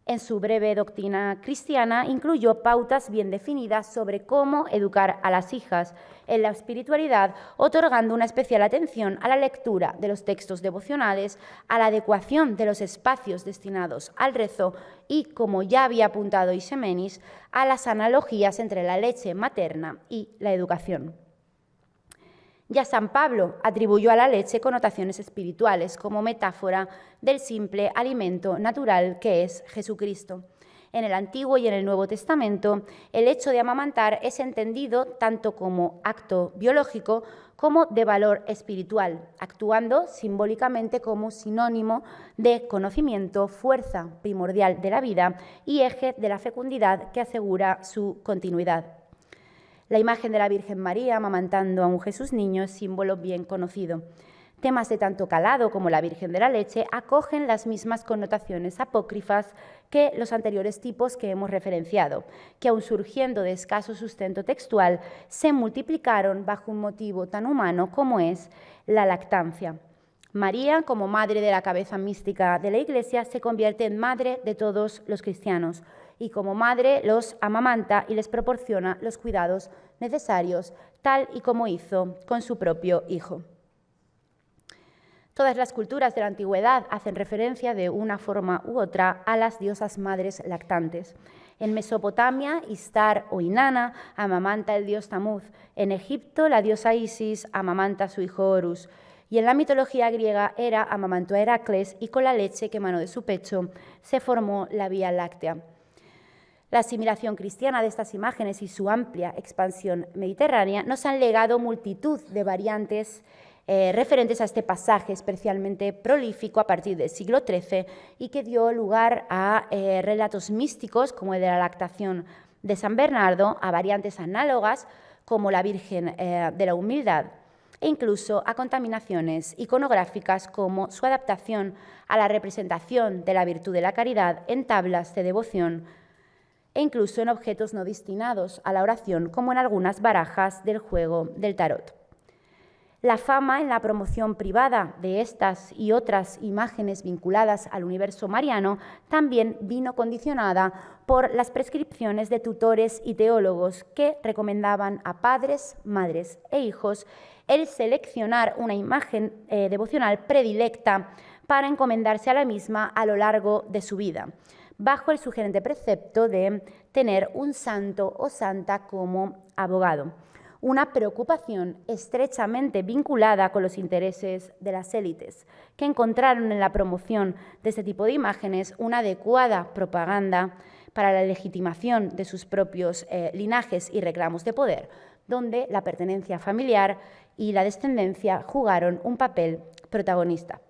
En su breve doctrina cristiana incluyó pautas bien definidas sobre cómo educar a las hijas en la espiritualidad, otorgando una especial atención a la lectura de los textos devocionales, a la adecuación de los espacios destinados al rezo y, como ya había apuntado Eisemenis, a las analogías entre la leche materna y la educación. Ya San Pablo atribuyó a la leche connotaciones espirituales como metáfora del simple alimento natural que es Jesucristo. En el Antiguo y en el Nuevo Testamento, el hecho de amamantar es entendido tanto como acto biológico como de valor espiritual, actuando simbólicamente como sinónimo de conocimiento, fuerza primordial de la vida y eje de la fecundidad que asegura su continuidad. La imagen de la Virgen María amamantando a un Jesús niño es símbolo bien conocido. Temas de tanto calado como la Virgen de la Leche acogen las mismas connotaciones apócrifas que los anteriores tipos que hemos referenciado, que aun surgiendo de escaso sustento textual, se multiplicaron bajo un motivo tan humano como es la lactancia. María, como madre de la cabeza mística de la Iglesia, se convierte en madre de todos los cristianos y como madre los amamanta y les proporciona los cuidados necesarios, tal y como hizo con su propio hijo. Todas las culturas de la antigüedad hacen referencia de una forma u otra a las diosas madres lactantes. En Mesopotamia, Istar o Inanna amamanta el dios Tamuz. En Egipto, la diosa Isis amamanta a su hijo Horus. Y en la mitología griega, Hera amamantó a Heracles y con la leche que emanó de su pecho se formó la Vía Láctea. La asimilación cristiana de estas imágenes y su amplia expansión mediterránea nos han legado multitud de variantes referentes a este pasaje especialmente prolífico a partir del siglo XIII y que dio lugar a relatos místicos como el de la lactación de San Bernardo, a variantes análogas como la Virgen de la Humildad e incluso a contaminaciones iconográficas como su adaptación a la representación de la virtud de la caridad en tablas de devoción e incluso en objetos no destinados a la oración como en algunas barajas del juego del tarot. La fama en la promoción privada de estas y otras imágenes vinculadas al universo mariano también vino condicionada por las prescripciones de tutores y teólogos que recomendaban a padres, madres e hijos el seleccionar una imagen devocional predilecta para encomendarse a la misma a lo largo de su vida, bajo el sugerente precepto de tener un santo o santa como abogado. Una preocupación estrechamente vinculada con los intereses de las élites, que encontraron en la promoción de este tipo de imágenes una adecuada propaganda para la legitimación de sus propios linajes y reclamos de poder, donde la pertenencia familiar y la descendencia jugaron un papel protagonista.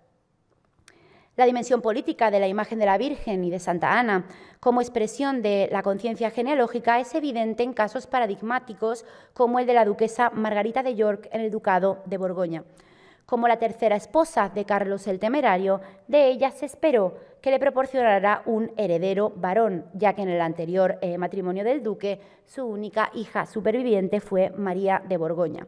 La dimensión política de la imagen de la Virgen y de Santa Ana como expresión de la conciencia genealógica es evidente en casos paradigmáticos como el de la duquesa Margarita de York en el Ducado de Borgoña. Como la tercera esposa de Carlos el Temerario, de ella se esperó que le proporcionara un heredero varón, ya que en el anterior matrimonio del duque su única hija superviviente fue María de Borgoña.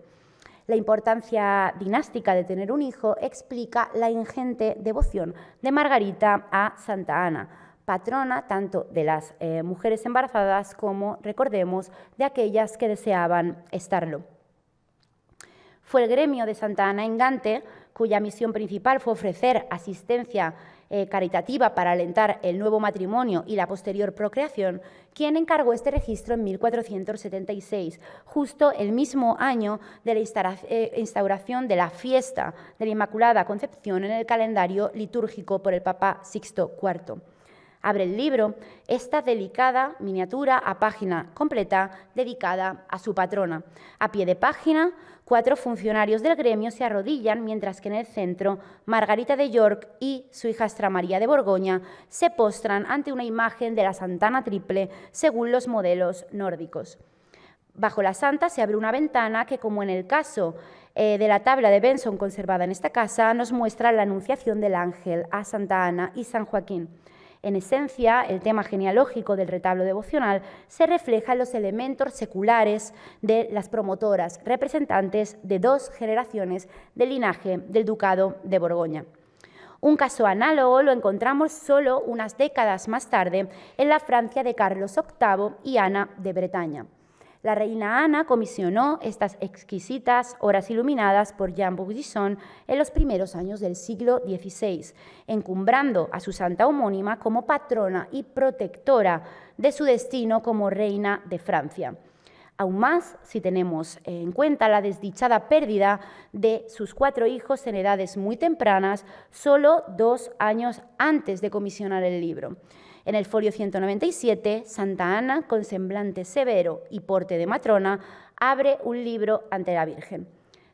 La importancia dinástica de tener un hijo explica la ingente devoción de Margarita a Santa Ana, patrona tanto de las mujeres embarazadas como, recordemos, de aquellas que deseaban estarlo. Fue el gremio de Santa Ana en Gante, cuya misión principal fue ofrecer asistencia caritativa para alentar el nuevo matrimonio y la posterior procreación, quien encargó este registro en 1476, justo el mismo año de la instauración de la fiesta de la Inmaculada Concepción en el calendario litúrgico por el Papa Sixto IV. Abre el libro esta delicada miniatura a página completa dedicada a su patrona. A pie de página, 4 funcionarios del gremio se arrodillan, mientras que en el centro Margarita de York y su hijastra María de Borgoña se postran ante una imagen de la Santana Triple según los modelos nórdicos. Bajo la santa se abre una ventana que, como en el caso de la tabla de Benson conservada en esta casa, nos muestra la anunciación del ángel a Santa Ana y San Joaquín. En esencia, el tema genealógico del retablo devocional se refleja en los elementos seculares de las promotoras, representantes de 2 generaciones del linaje del ducado de Borgoña. Un caso análogo lo encontramos solo unas décadas más tarde en la Francia de Carlos VIII y Ana de Bretaña. La reina Ana comisionó estas exquisitas horas iluminadas por Jean Burdisson en los primeros años del siglo XVI, encumbrando a su santa homónima como patrona y protectora de su destino como reina de Francia. Aún más si tenemos en cuenta la desdichada pérdida de sus 4 hijos en edades muy tempranas, solo 2 años antes de comisionar el libro. En el folio 197, Santa Ana, con semblante severo y porte de matrona, abre un libro ante la Virgen.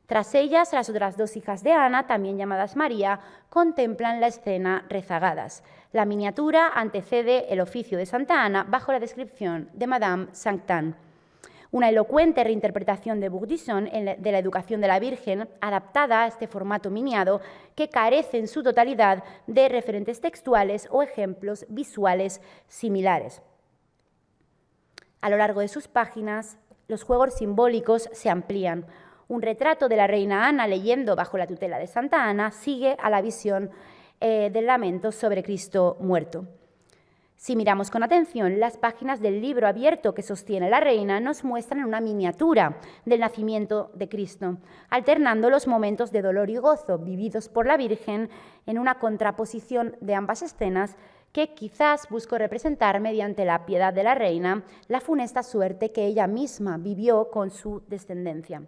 Tras ellas, las otras 2 hijas de Ana, también llamadas María, contemplan la escena rezagadas. La miniatura antecede el oficio de Santa Ana bajo la descripción de Madame Sanctin. Una elocuente reinterpretación de Burdisson de la educación de la Virgen, adaptada a este formato miniado, que carece en su totalidad de referentes textuales o ejemplos visuales similares. A lo largo de sus páginas, los juegos simbólicos se amplían. Un retrato de la reina Ana leyendo bajo la tutela de Santa Ana sigue a la visión del lamento sobre Cristo muerto. Si miramos con atención, las páginas del libro abierto que sostiene la reina nos muestran una miniatura del nacimiento de Cristo, alternando los momentos de dolor y gozo vividos por la Virgen en una contraposición de ambas escenas que quizás buscó representar mediante la piedad de la reina la funesta suerte que ella misma vivió con su descendencia.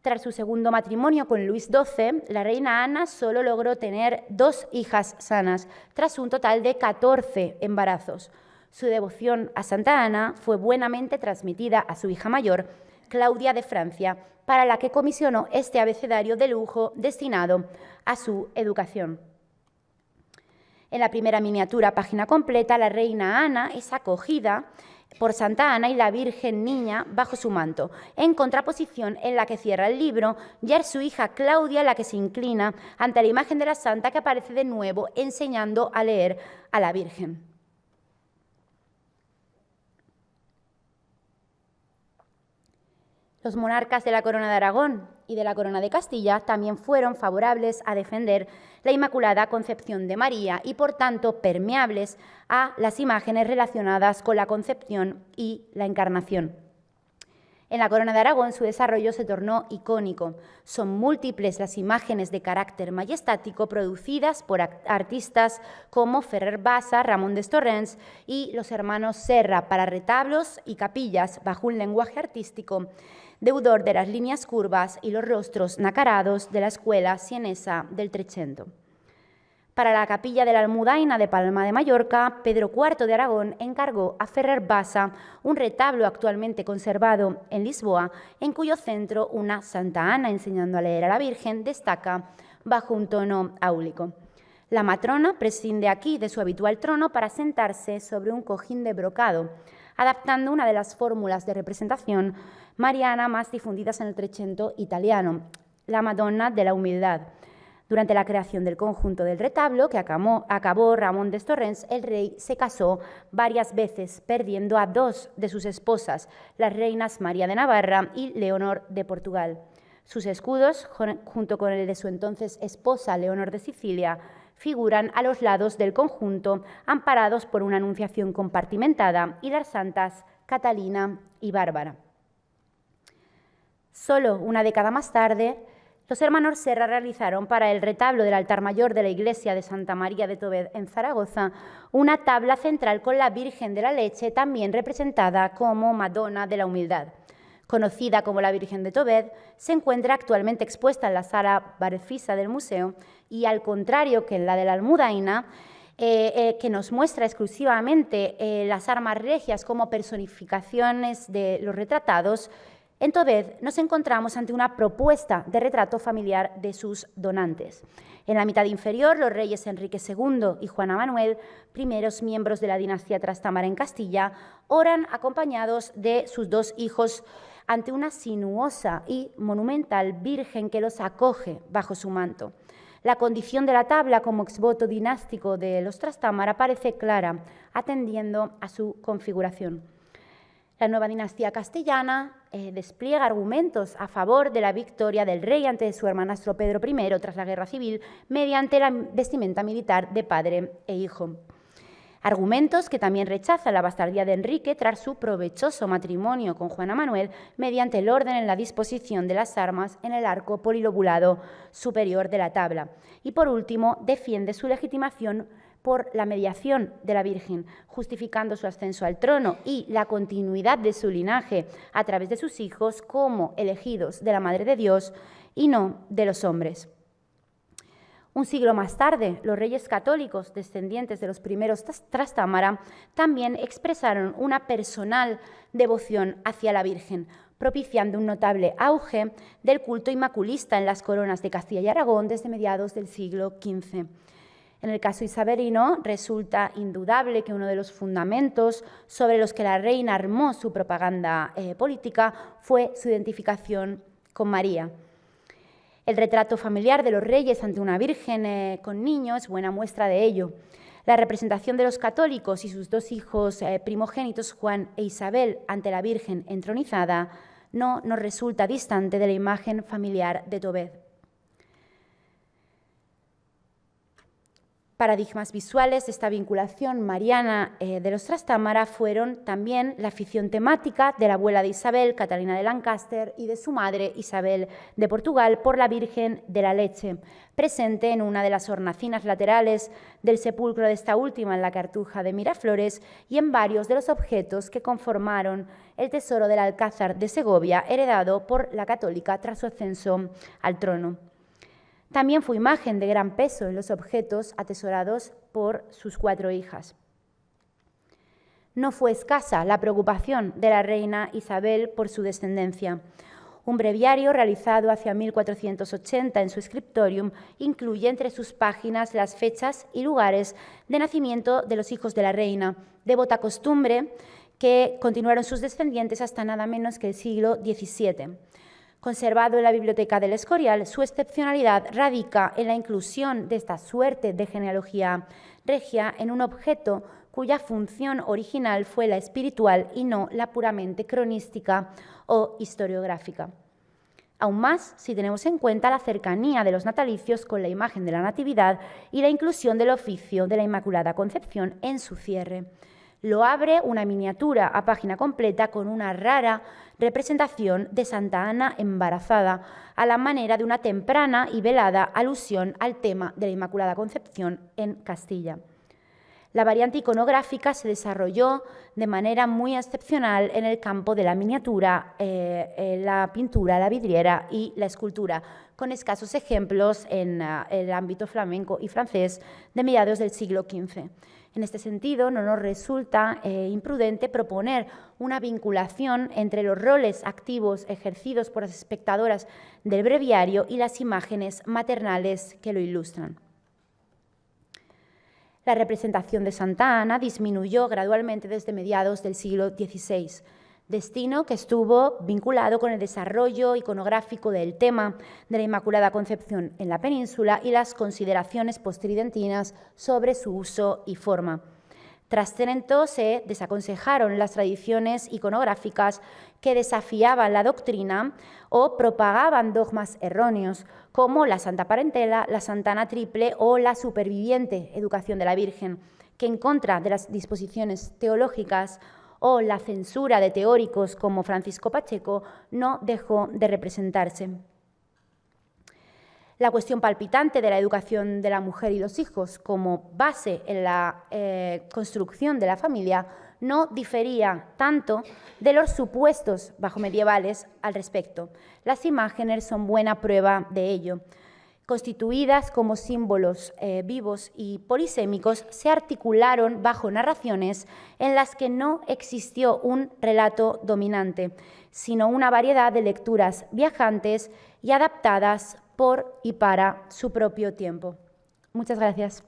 Tras su segundo matrimonio con Luis XII, la reina Ana solo logró tener 2 hijas sanas, tras un total de 14 embarazos. Su devoción a Santa Ana fue buenamente transmitida a su hija mayor, Claudia de Francia, para la que comisionó este abecedario de lujo destinado a su educación. En la primera miniatura, página completa, la reina Ana es acogida por Santa Ana y la Virgen Niña bajo su manto. En contraposición, en la que cierra el libro, ya es su hija Claudia la que se inclina ante la imagen de la santa, que aparece de nuevo enseñando a leer a la Virgen. Los monarcas de la Corona de Aragón y de la Corona de Castilla también fueron favorables a defender la Inmaculada Concepción de María y, por tanto, permeables a las imágenes relacionadas con la Concepción y la Encarnación. En la Corona de Aragón su desarrollo se tornó icónico. Son múltiples las imágenes de carácter majestático producidas por artistas como Ferrer Bassa, Ramón de Torrents y los hermanos Serra para retablos y capillas bajo un lenguaje artístico deudor de las líneas curvas y los rostros nacarados de la escuela sienesa del Trecento. Para la capilla de la Almudaina de Palma de Mallorca, Pedro IV de Aragón encargó a Ferrer Bassa un retablo actualmente conservado en Lisboa, en cuyo centro una Santa Ana enseñando a leer a la Virgen destaca bajo un tono áulico. La matrona prescinde aquí de su habitual trono para sentarse sobre un cojín de brocado, adaptando una de las fórmulas de representación mariana más difundidas en el Trecento italiano, la Madonna de la Humildad. Durante la creación del conjunto del retablo, que acabó Ramón de Torrents, el rey se casó varias veces, perdiendo a 2 de sus esposas, las reinas María de Navarra y Leonor de Portugal. Sus escudos, junto con el de su entonces esposa Leonor de Sicilia, figuran a los lados del conjunto, amparados por una anunciación compartimentada, y las santas Catalina y Bárbara. Solo una década más tarde, los hermanos Serra realizaron para el retablo del altar mayor de la iglesia de Santa María de Tobed en Zaragoza una tabla central con la Virgen de la Leche, también representada como Madonna de la Humildad. Conocida como la Virgen de Tobed, se encuentra actualmente expuesta en la sala Barfisa del museo y, al contrario que en la de la Almudaina, que nos muestra exclusivamente las armas regias como personificaciones de los retratados, entonces nos encontramos ante una propuesta de retrato familiar de sus donantes. En la mitad inferior, los reyes Enrique II y Juana Manuel, primeros miembros de la dinastía Trastámara en Castilla, oran acompañados de sus dos hijos ante una sinuosa y monumental Virgen que los acoge bajo su manto. La condición de la tabla como exvoto dinástico de los Trastámara parece clara, atendiendo a su configuración. La nueva dinastía castellana despliega argumentos a favor de la victoria del rey ante su hermanastro Pedro I tras la Guerra Civil mediante la vestimenta militar de padre e hijo. Argumentos que también rechazan la bastardía de Enrique tras su provechoso matrimonio con Juana Manuel mediante el orden en la disposición de las armas en el arco polilobulado superior de la tabla. Y por último, defiende su legitimación por la mediación de la Virgen, justificando su ascenso al trono y la continuidad de su linaje a través de sus hijos como elegidos de la Madre de Dios y no de los hombres. Un siglo más tarde, los reyes católicos, descendientes de los primeros Trastámara, también expresaron una personal devoción hacia la Virgen, propiciando un notable auge del culto inmaculista en las coronas de Castilla y Aragón desde mediados del siglo XV. En el caso isabelino, resulta indudable que uno de los fundamentos sobre los que la reina armó su propaganda política fue su identificación con María. El retrato familiar de los reyes ante una virgen con niño es buena muestra de ello. La representación de los católicos y sus dos hijos primogénitos, Juan e Isabel, ante la Virgen entronizada, no nos resulta distante de la imagen familiar de Tobed. Paradigmas visuales de esta vinculación mariana de los Trastámara fueron también la afición temática de la abuela de Isabel, Catalina de Lancaster, y de su madre, Isabel de Portugal, por la Virgen de la Leche, presente en una de las hornacinas laterales del sepulcro de esta última en la Cartuja de Miraflores y en varios de los objetos que conformaron el tesoro del Alcázar de Segovia, heredado por la católica tras su ascenso al trono. También fue imagen de gran peso en los objetos atesorados por sus 4 hijas. No fue escasa la preocupación de la reina Isabel por su descendencia. Un breviario realizado hacia 1480 en su scriptorium incluye entre sus páginas las fechas y lugares de nacimiento de los hijos de la reina, devota costumbre que continuaron sus descendientes hasta nada menos que el siglo XVII. Conservado en la Biblioteca del Escorial, su excepcionalidad radica en la inclusión de esta suerte de genealogía regia en un objeto cuya función original fue la espiritual y no la puramente cronística o historiográfica. Aún más si tenemos en cuenta la cercanía de los natalicios con la imagen de la Natividad y la inclusión del oficio de la Inmaculada Concepción en su cierre. Lo abre una miniatura a página completa con una rara representación de Santa Ana embarazada, a la manera de una temprana y velada alusión al tema de la Inmaculada Concepción en Castilla. La variante iconográfica se desarrolló de manera muy excepcional en el campo de la miniatura, la pintura, la vidriera y la escultura, con escasos ejemplos en el ámbito flamenco y francés de mediados del siglo XV. En este sentido, no nos resulta imprudente proponer una vinculación entre los roles activos ejercidos por las espectadoras del breviario y las imágenes maternales que lo ilustran. La representación de Santa Ana disminuyó gradualmente desde mediados del siglo XVI, destino que estuvo vinculado con el desarrollo iconográfico del tema de la Inmaculada Concepción en la península y las consideraciones postridentinas sobre su uso y forma. Tras Trento se desaconsejaron las tradiciones iconográficas que desafiaban la doctrina o propagaban dogmas erróneos, como la Santa Parentela, la Santana Triple o la superviviente Educación de la Virgen, que en contra de las disposiciones teológicas o la censura de teóricos como Francisco Pacheco no dejó de representarse. La cuestión palpitante de la educación de la mujer y los hijos como base en la construcción de la familia no difería tanto de los supuestos bajomedievales al respecto. Las imágenes son buena prueba de ello. constituidas como símbolos vivos y polisémicos, se articularon bajo narraciones en las que no existió un relato dominante, sino una variedad de lecturas viajantes y adaptadas por y para su propio tiempo. Muchas gracias.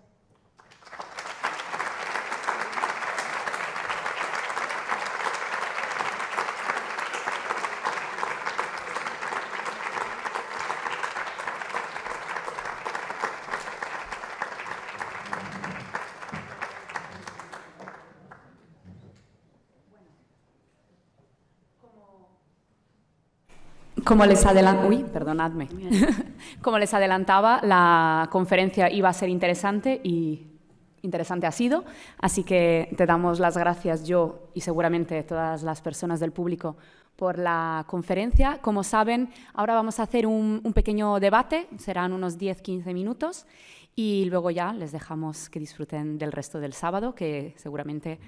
Como les adelantaba, la conferencia iba a ser interesante y interesante ha sido, así que te damos las gracias yo y seguramente todas las personas del público por la conferencia. Como saben, ahora vamos a hacer un pequeño debate, serán unos 10-15 minutos y luego ya les dejamos que disfruten del resto del sábado, que seguramente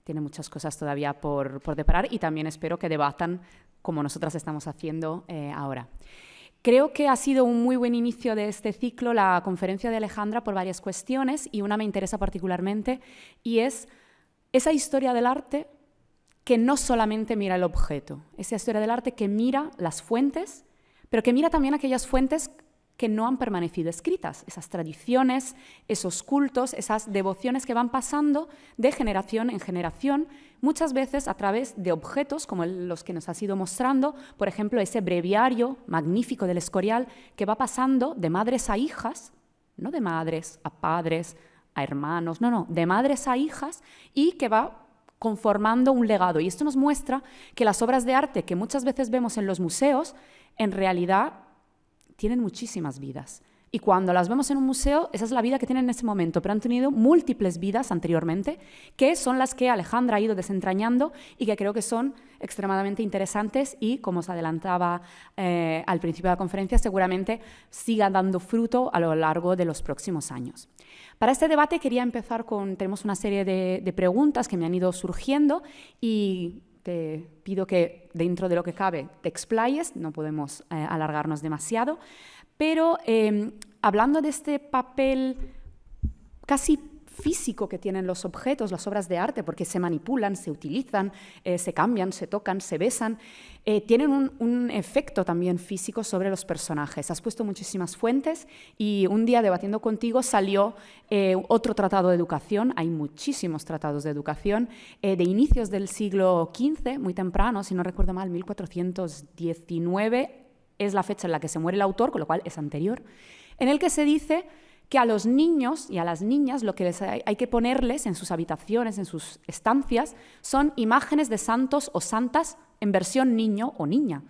tiene muchas cosas todavía por deparar, y también espero que debatan como nosotras estamos haciendo ahora. Creo que ha sido un muy buen inicio de este ciclo la conferencia de Alejandra por varias cuestiones, y una me interesa particularmente, y es esa historia del arte que no solamente mira el objeto, esa historia del arte que mira las fuentes, pero que mira también aquellas fuentes que no han permanecido escritas, esas tradiciones, esos cultos, esas devociones que van pasando de generación en generación, muchas veces a través de objetos como los que nos has ido mostrando, por ejemplo, ese breviario magnífico del Escorial que va pasando de madres a hijas, no de madres a padres, a hermanos, no, de madres a hijas, y que va conformando un legado. Y esto nos muestra que las obras de arte que muchas veces vemos en los museos, en realidad tienen muchísimas vidas. Y cuando las vemos en un museo, esa es la vida que tienen en ese momento, pero han tenido múltiples vidas anteriormente, que son las que Alejandra ha ido desentrañando y que creo que son extremadamente interesantes y, como os adelantaba al principio de la conferencia, seguramente sigan dando fruto a lo largo de los próximos años. Para este debate quería empezar tenemos una serie de preguntas que me han ido surgiendo y te pido que dentro de lo que cabe te explayes, no podemos alargarnos demasiado, pero hablando de este papel casi físico que tienen los objetos, las obras de arte, porque se manipulan, se utilizan, se cambian, se tocan, se besan, tienen un efecto también físico sobre los personajes. Has puesto muchísimas fuentes y un día debatiendo contigo salió otro tratado de educación. Hay muchísimos tratados de educación de inicios del siglo XV, muy temprano, si no recuerdo mal, 1419 es la fecha en la que se muere el autor, con lo cual es anterior, en el que se dice que a los niños y a las niñas lo que hay que ponerles en sus habitaciones, en sus estancias, son imágenes de santos o santas en versión niño o niña,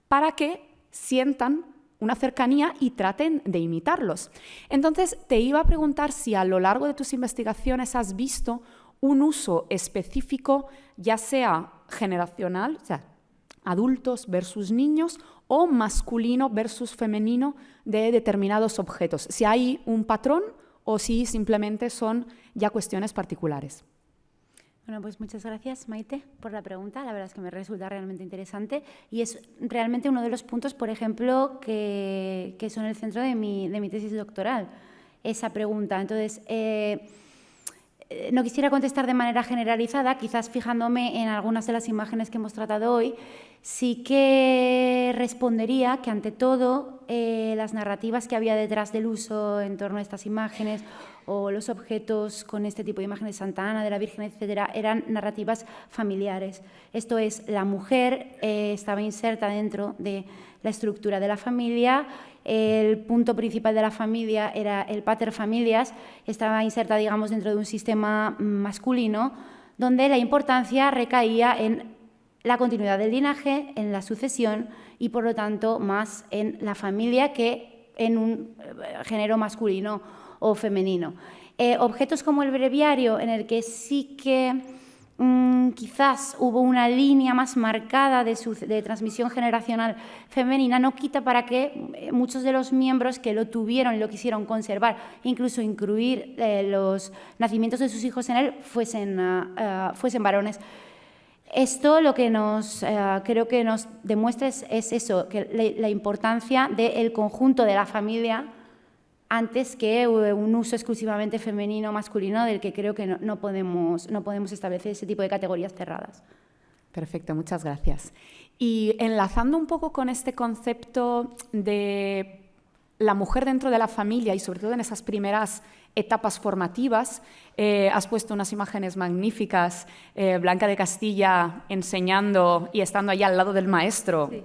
para que sientan una cercanía y traten de imitarlos. Entonces, te iba a preguntar si a lo largo de tus investigaciones has visto un uso específico, ya sea generacional, o sea, adultos versus niños, o masculino versus femenino de determinados objetos. Si hay un patrón o si simplemente son ya cuestiones particulares. Bueno, pues muchas gracias, Maite, por la pregunta. La verdad es que me resulta realmente interesante y es realmente uno de los puntos, por ejemplo, que son el centro de mi tesis doctoral, esa pregunta. Entonces, no quisiera contestar de manera generalizada, quizás fijándome en algunas de las imágenes que hemos tratado hoy. Sí que respondería que, ante todo, las narrativas que había detrás del uso en torno a estas imágenes o los objetos con este tipo de imágenes, Santa Ana, de la Virgen, etcétera, eran narrativas familiares. Esto es, la mujer estaba inserta dentro de la estructura de la familia, el punto principal de la familia era el pater familias, estaba inserta, digamos, dentro de un sistema masculino, donde la importancia recaía en la continuidad del linaje, en la sucesión y, por lo tanto, más en la familia que en un género masculino o femenino. Objetos como el breviario, en el que sí que quizás hubo una línea más marcada de transmisión generacional femenina, no quita para que muchos de los miembros que lo tuvieron y lo quisieron conservar, incluso incluir los nacimientos de sus hijos en él, fuesen varones. Esto lo que creo que nos demuestra es eso, que la importancia del conjunto de la familia antes que un uso exclusivamente femenino o masculino del que creo que no podemos establecer ese tipo de categorías cerradas. Perfecto, muchas gracias. Y enlazando un poco con este concepto de la mujer dentro de la familia y sobre todo en esas primeras etapas formativas, has puesto unas imágenes magníficas, Blanca de Castilla enseñando y estando allá al lado del maestro, sí.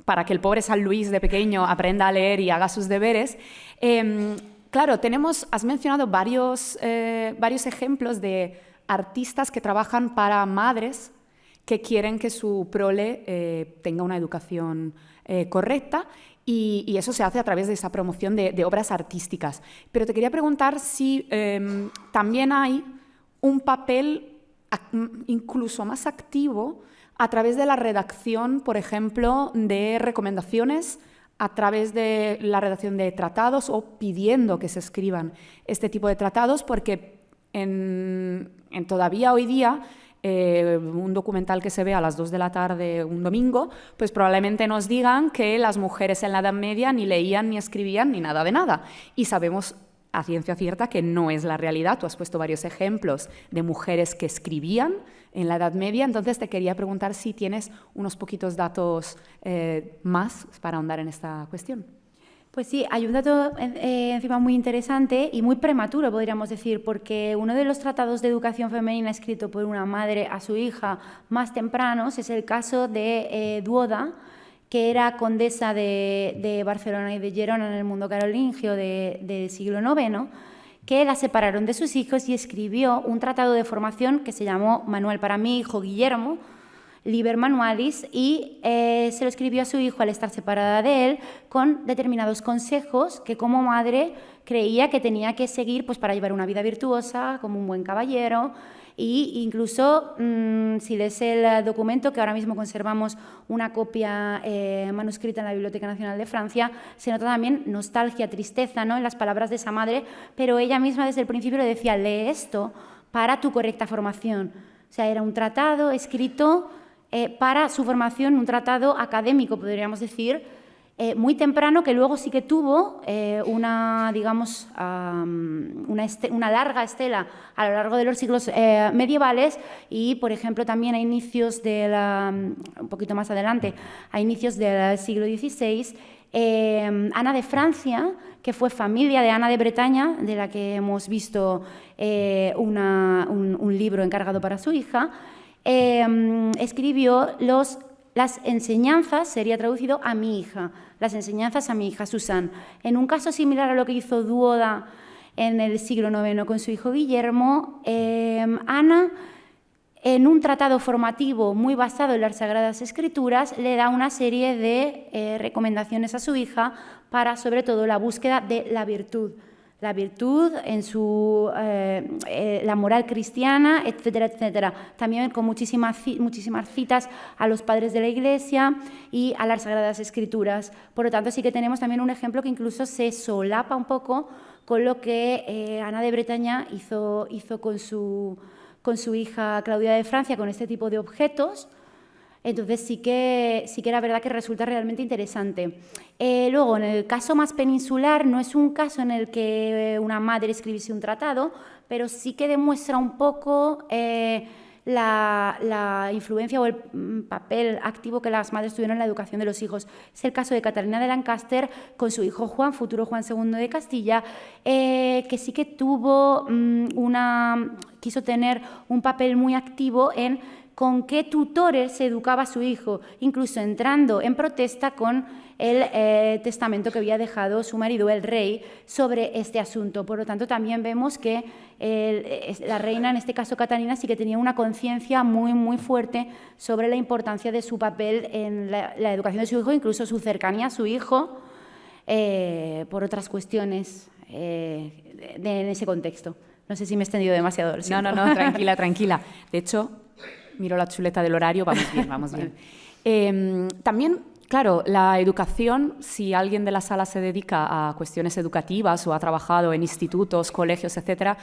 Para que el pobre San Luis de pequeño aprenda a leer y haga sus deberes. Claro, has mencionado varios ejemplos de artistas que trabajan para madres que quieren que su prole tenga una educación correcta y eso se hace a través de esa promoción de obras artísticas. Pero te quería preguntar si también hay un papel incluso más activo a través de la redacción, por ejemplo, de recomendaciones, a través de la redacción de tratados o pidiendo que se escriban este tipo de tratados, porque todavía hoy día un documental que se ve a las 2 de la tarde un domingo, pues probablemente nos digan que las mujeres en la Edad Media ni leían, ni escribían, ni nada de nada. Y sabemos a ciencia cierta que no es la realidad. Tú has puesto varios ejemplos de mujeres que escribían en la Edad Media, entonces te quería preguntar si tienes unos poquitos datos más para ahondar en esta cuestión. Pues sí, hay un dato encima muy interesante y muy prematuro, podríamos decir, porque uno de los tratados de educación femenina escrito por una madre a su hija más tempranos es el caso de Duoda, que era condesa de Barcelona y de Gerona en el mundo carolingio del siglo IX, que la separaron de sus hijos y escribió un tratado de formación que se llamó Manual para mi hijo Guillermo, Liber Manualis, y se lo escribió a su hijo al estar separada de él con determinados consejos que como madre creía que tenía que seguir pues, para llevar una vida virtuosa, como un buen caballero. E incluso, si lees el documento, que ahora mismo conservamos una copia manuscrita en la Biblioteca Nacional de Francia, se nota también nostalgia, tristeza, ¿no?, en las palabras de esa madre, pero ella misma desde el principio le decía, lee esto para tu correcta formación. O sea, era un tratado escrito para su formación, un tratado académico, podríamos decir, muy temprano, que luego sí que tuvo una larga estela a lo largo de los siglos medievales y, por ejemplo, también a inicios un poquito más adelante, a inicios del siglo XVI, Ana de Francia, que fue familia de Ana de Bretaña, de la que hemos visto un libro encargado para su hija, escribió las enseñanzas, sería traducido a mi hija, las enseñanzas a mi hija Susan. En un caso similar a lo que hizo Duoda en el siglo IX con su hijo Guillermo, Ana, en un tratado formativo muy basado en las Sagradas Escrituras, le da una serie de recomendaciones a su hija para, sobre todo, la búsqueda de la virtud. La virtud en la moral cristiana, etcétera, etcétera. También con muchísimas citas a los padres de la Iglesia y a las Sagradas Escrituras. Por lo tanto, sí que tenemos también un ejemplo que incluso se solapa un poco con lo que Ana de Bretaña hizo con su hija Claudia de Francia, con este tipo de objetos. Entonces sí que era verdad que resulta realmente interesante. Luego, en el caso más peninsular, no es un caso en el que una madre escribiese un tratado, pero sí que demuestra un poco la influencia o el papel activo que las madres tuvieron en la educación de los hijos. Es el caso de Catalina de Lancaster con su hijo Juan, futuro Juan II de Castilla, que sí que quiso tener un papel muy activo en con qué tutores se educaba a su hijo, incluso entrando en protesta con el testamento que había dejado su marido, el rey, sobre este asunto. Por lo tanto, también vemos que la reina, en este caso Catalina, sí que tenía una conciencia muy, muy fuerte sobre la importancia de su papel en la educación de su hijo, incluso su cercanía a su hijo, por otras cuestiones en ese contexto. No sé si me he extendido demasiado. No, tranquila, tranquila. De hecho, miro la chuleta del horario, vamos bien. También, claro, la educación, si alguien de la sala se dedica a cuestiones educativas o ha trabajado en institutos, colegios, etcétera,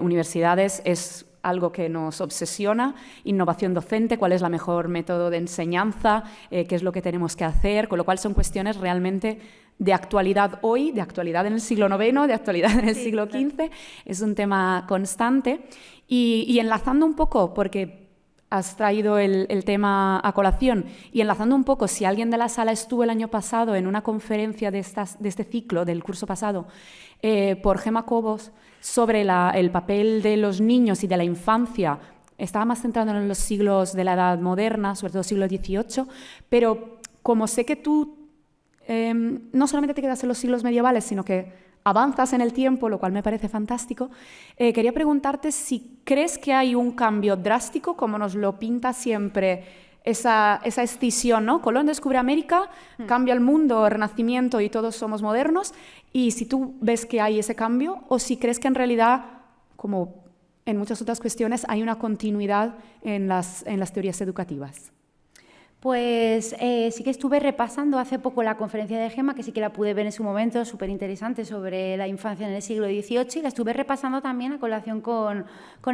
universidades, es algo que nos obsesiona, innovación docente, cuál es la mejor método de enseñanza, qué es lo que tenemos que hacer, con lo cual son cuestiones realmente de actualidad hoy, de actualidad en el siglo IX, de actualidad en el siglo XV, es un tema constante. Y enlazando un poco, porque has traído el tema a colación, y enlazando un poco, si alguien de la sala estuvo el año pasado en una conferencia de este ciclo, del curso pasado, por Gemma Cobos, sobre el papel de los niños y de la infancia, estaba más centrado en los siglos de la Edad Moderna, sobre todo siglo XVIII, pero como sé que tú no solamente te quedas en los siglos medievales, sino que avanzas en el tiempo, lo cual me parece fantástico, quería preguntarte si crees que hay un cambio drástico, como nos lo pinta siempre esa escisión, ¿no? Colón descubre América, cambia el mundo, Renacimiento y todos somos modernos, y si tú ves que hay ese cambio, o si crees que en realidad, como en muchas otras cuestiones, hay una continuidad en las teorías educativas. Pues sí que estuve repasando hace poco la conferencia de Gemma, que sí que la pude ver en su momento, súper interesante, sobre la infancia en el siglo XVIII, y la estuve repasando también a colación con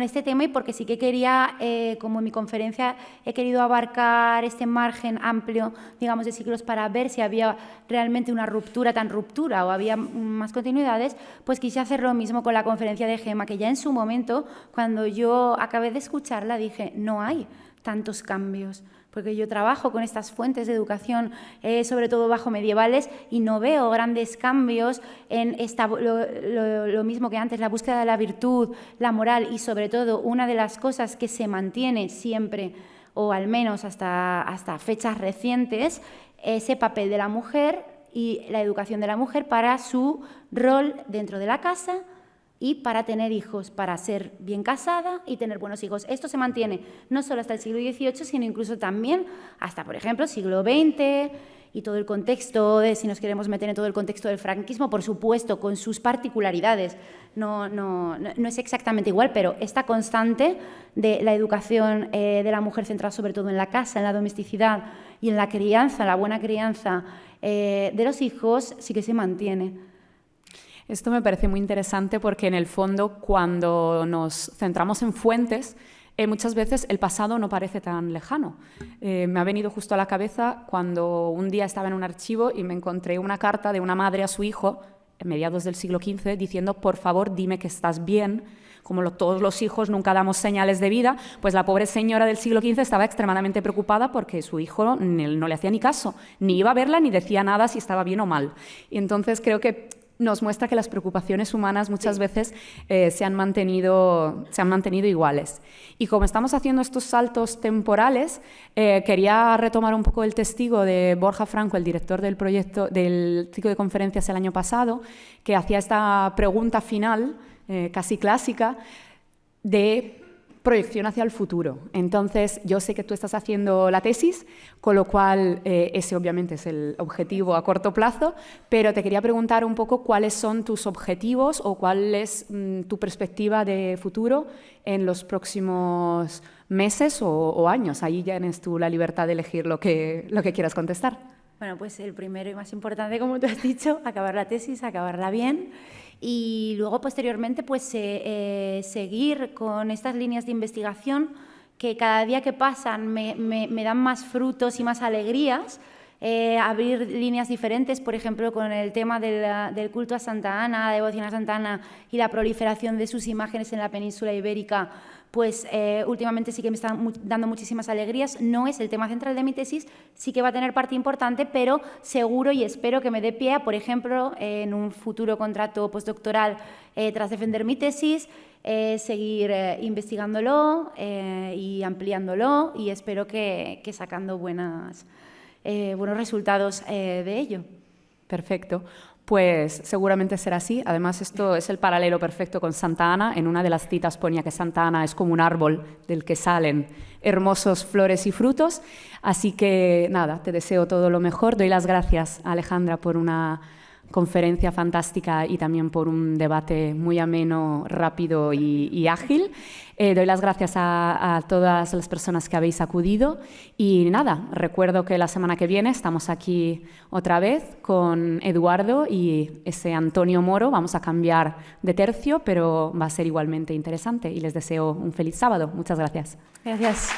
este tema, y porque sí que quería, como en mi conferencia he querido abarcar este margen amplio, digamos, de siglos para ver si había realmente una ruptura o había más continuidades, pues quise hacer lo mismo con la conferencia de Gemma, que ya en su momento, cuando yo acabé de escucharla, dije, no hay tantos cambios, porque yo trabajo con estas fuentes de educación, sobre todo bajo medievales, y no veo grandes cambios en lo mismo que antes, la búsqueda de la virtud, la moral, y sobre todo una de las cosas que se mantiene siempre, o al menos hasta fechas recientes, ese papel de la mujer y la educación de la mujer para su rol dentro de la casa, y para tener hijos, para ser bien casada y tener buenos hijos. Esto se mantiene no solo hasta el siglo XVIII, sino incluso también hasta, por ejemplo, el siglo XX y todo el contexto, si nos queremos meter en todo el contexto del franquismo, por supuesto, con sus particularidades. No es exactamente igual, pero esta constante de la educación de la mujer centrada sobre todo en la casa, en la domesticidad y en la crianza, la buena crianza de los hijos, sí que se mantiene. Esto me parece muy interesante porque, en el fondo, cuando nos centramos en fuentes, muchas veces el pasado no parece tan lejano. Me ha venido justo a la cabeza cuando un día estaba en un archivo y me encontré una carta de una madre a su hijo, en mediados del siglo XV, diciendo, por favor, dime que estás bien. Como todos los hijos nunca damos señales de vida, pues la pobre señora del siglo XV estaba extremadamente preocupada porque su hijo no le hacía ni caso, ni iba a verla ni decía nada si estaba bien o mal. Y entonces creo que nos muestra que las preocupaciones humanas muchas veces se han mantenido iguales. Y como estamos haciendo estos saltos temporales, quería retomar un poco el testigo de Borja Franco, el director del proyecto del ciclo de conferencias el año pasado, que hacía esta pregunta final, casi clásica, de proyección hacia el futuro. Entonces, yo sé que tú estás haciendo la tesis, con lo cual ese obviamente es el objetivo a corto plazo, pero te quería preguntar un poco cuáles son tus objetivos o cuál es tu perspectiva de futuro en los próximos meses o años. Ahí ya tienes tú la libertad de elegir lo que quieras contestar. Bueno, pues el primero y más importante, como tú has dicho, acabar la tesis, acabarla bien. Y luego, posteriormente, pues seguir con estas líneas de investigación que cada día que pasan me dan más frutos y más alegrías. Abrir líneas diferentes, por ejemplo, con el tema del culto a Santa Ana, la devoción a Santa Ana y la proliferación de sus imágenes en la península ibérica, pues últimamente sí que me están dando muchísimas alegrías. No es el tema central de mi tesis, sí que va a tener parte importante, pero seguro y espero que me dé pie a, por ejemplo, en un futuro contrato postdoctoral tras defender mi tesis, seguir investigándolo y ampliándolo, y espero que sacando buenos resultados de ello. Perfecto. Pues seguramente será así. Además, esto es el paralelo perfecto con Santa Ana. En una de las citas ponía que Santa Ana es como un árbol del que salen hermosos flores y frutos. Así que, nada, te deseo todo lo mejor. Doy las gracias a Alejandra por una conferencia fantástica y también por un debate muy ameno, rápido y ágil. Doy las gracias a todas las personas que habéis acudido y nada, recuerdo que la semana que viene estamos aquí otra vez con Eduardo y ese Antonio Moro. Vamos a cambiar de tercio, pero va a ser igualmente interesante y les deseo un feliz sábado. Muchas gracias. Gracias.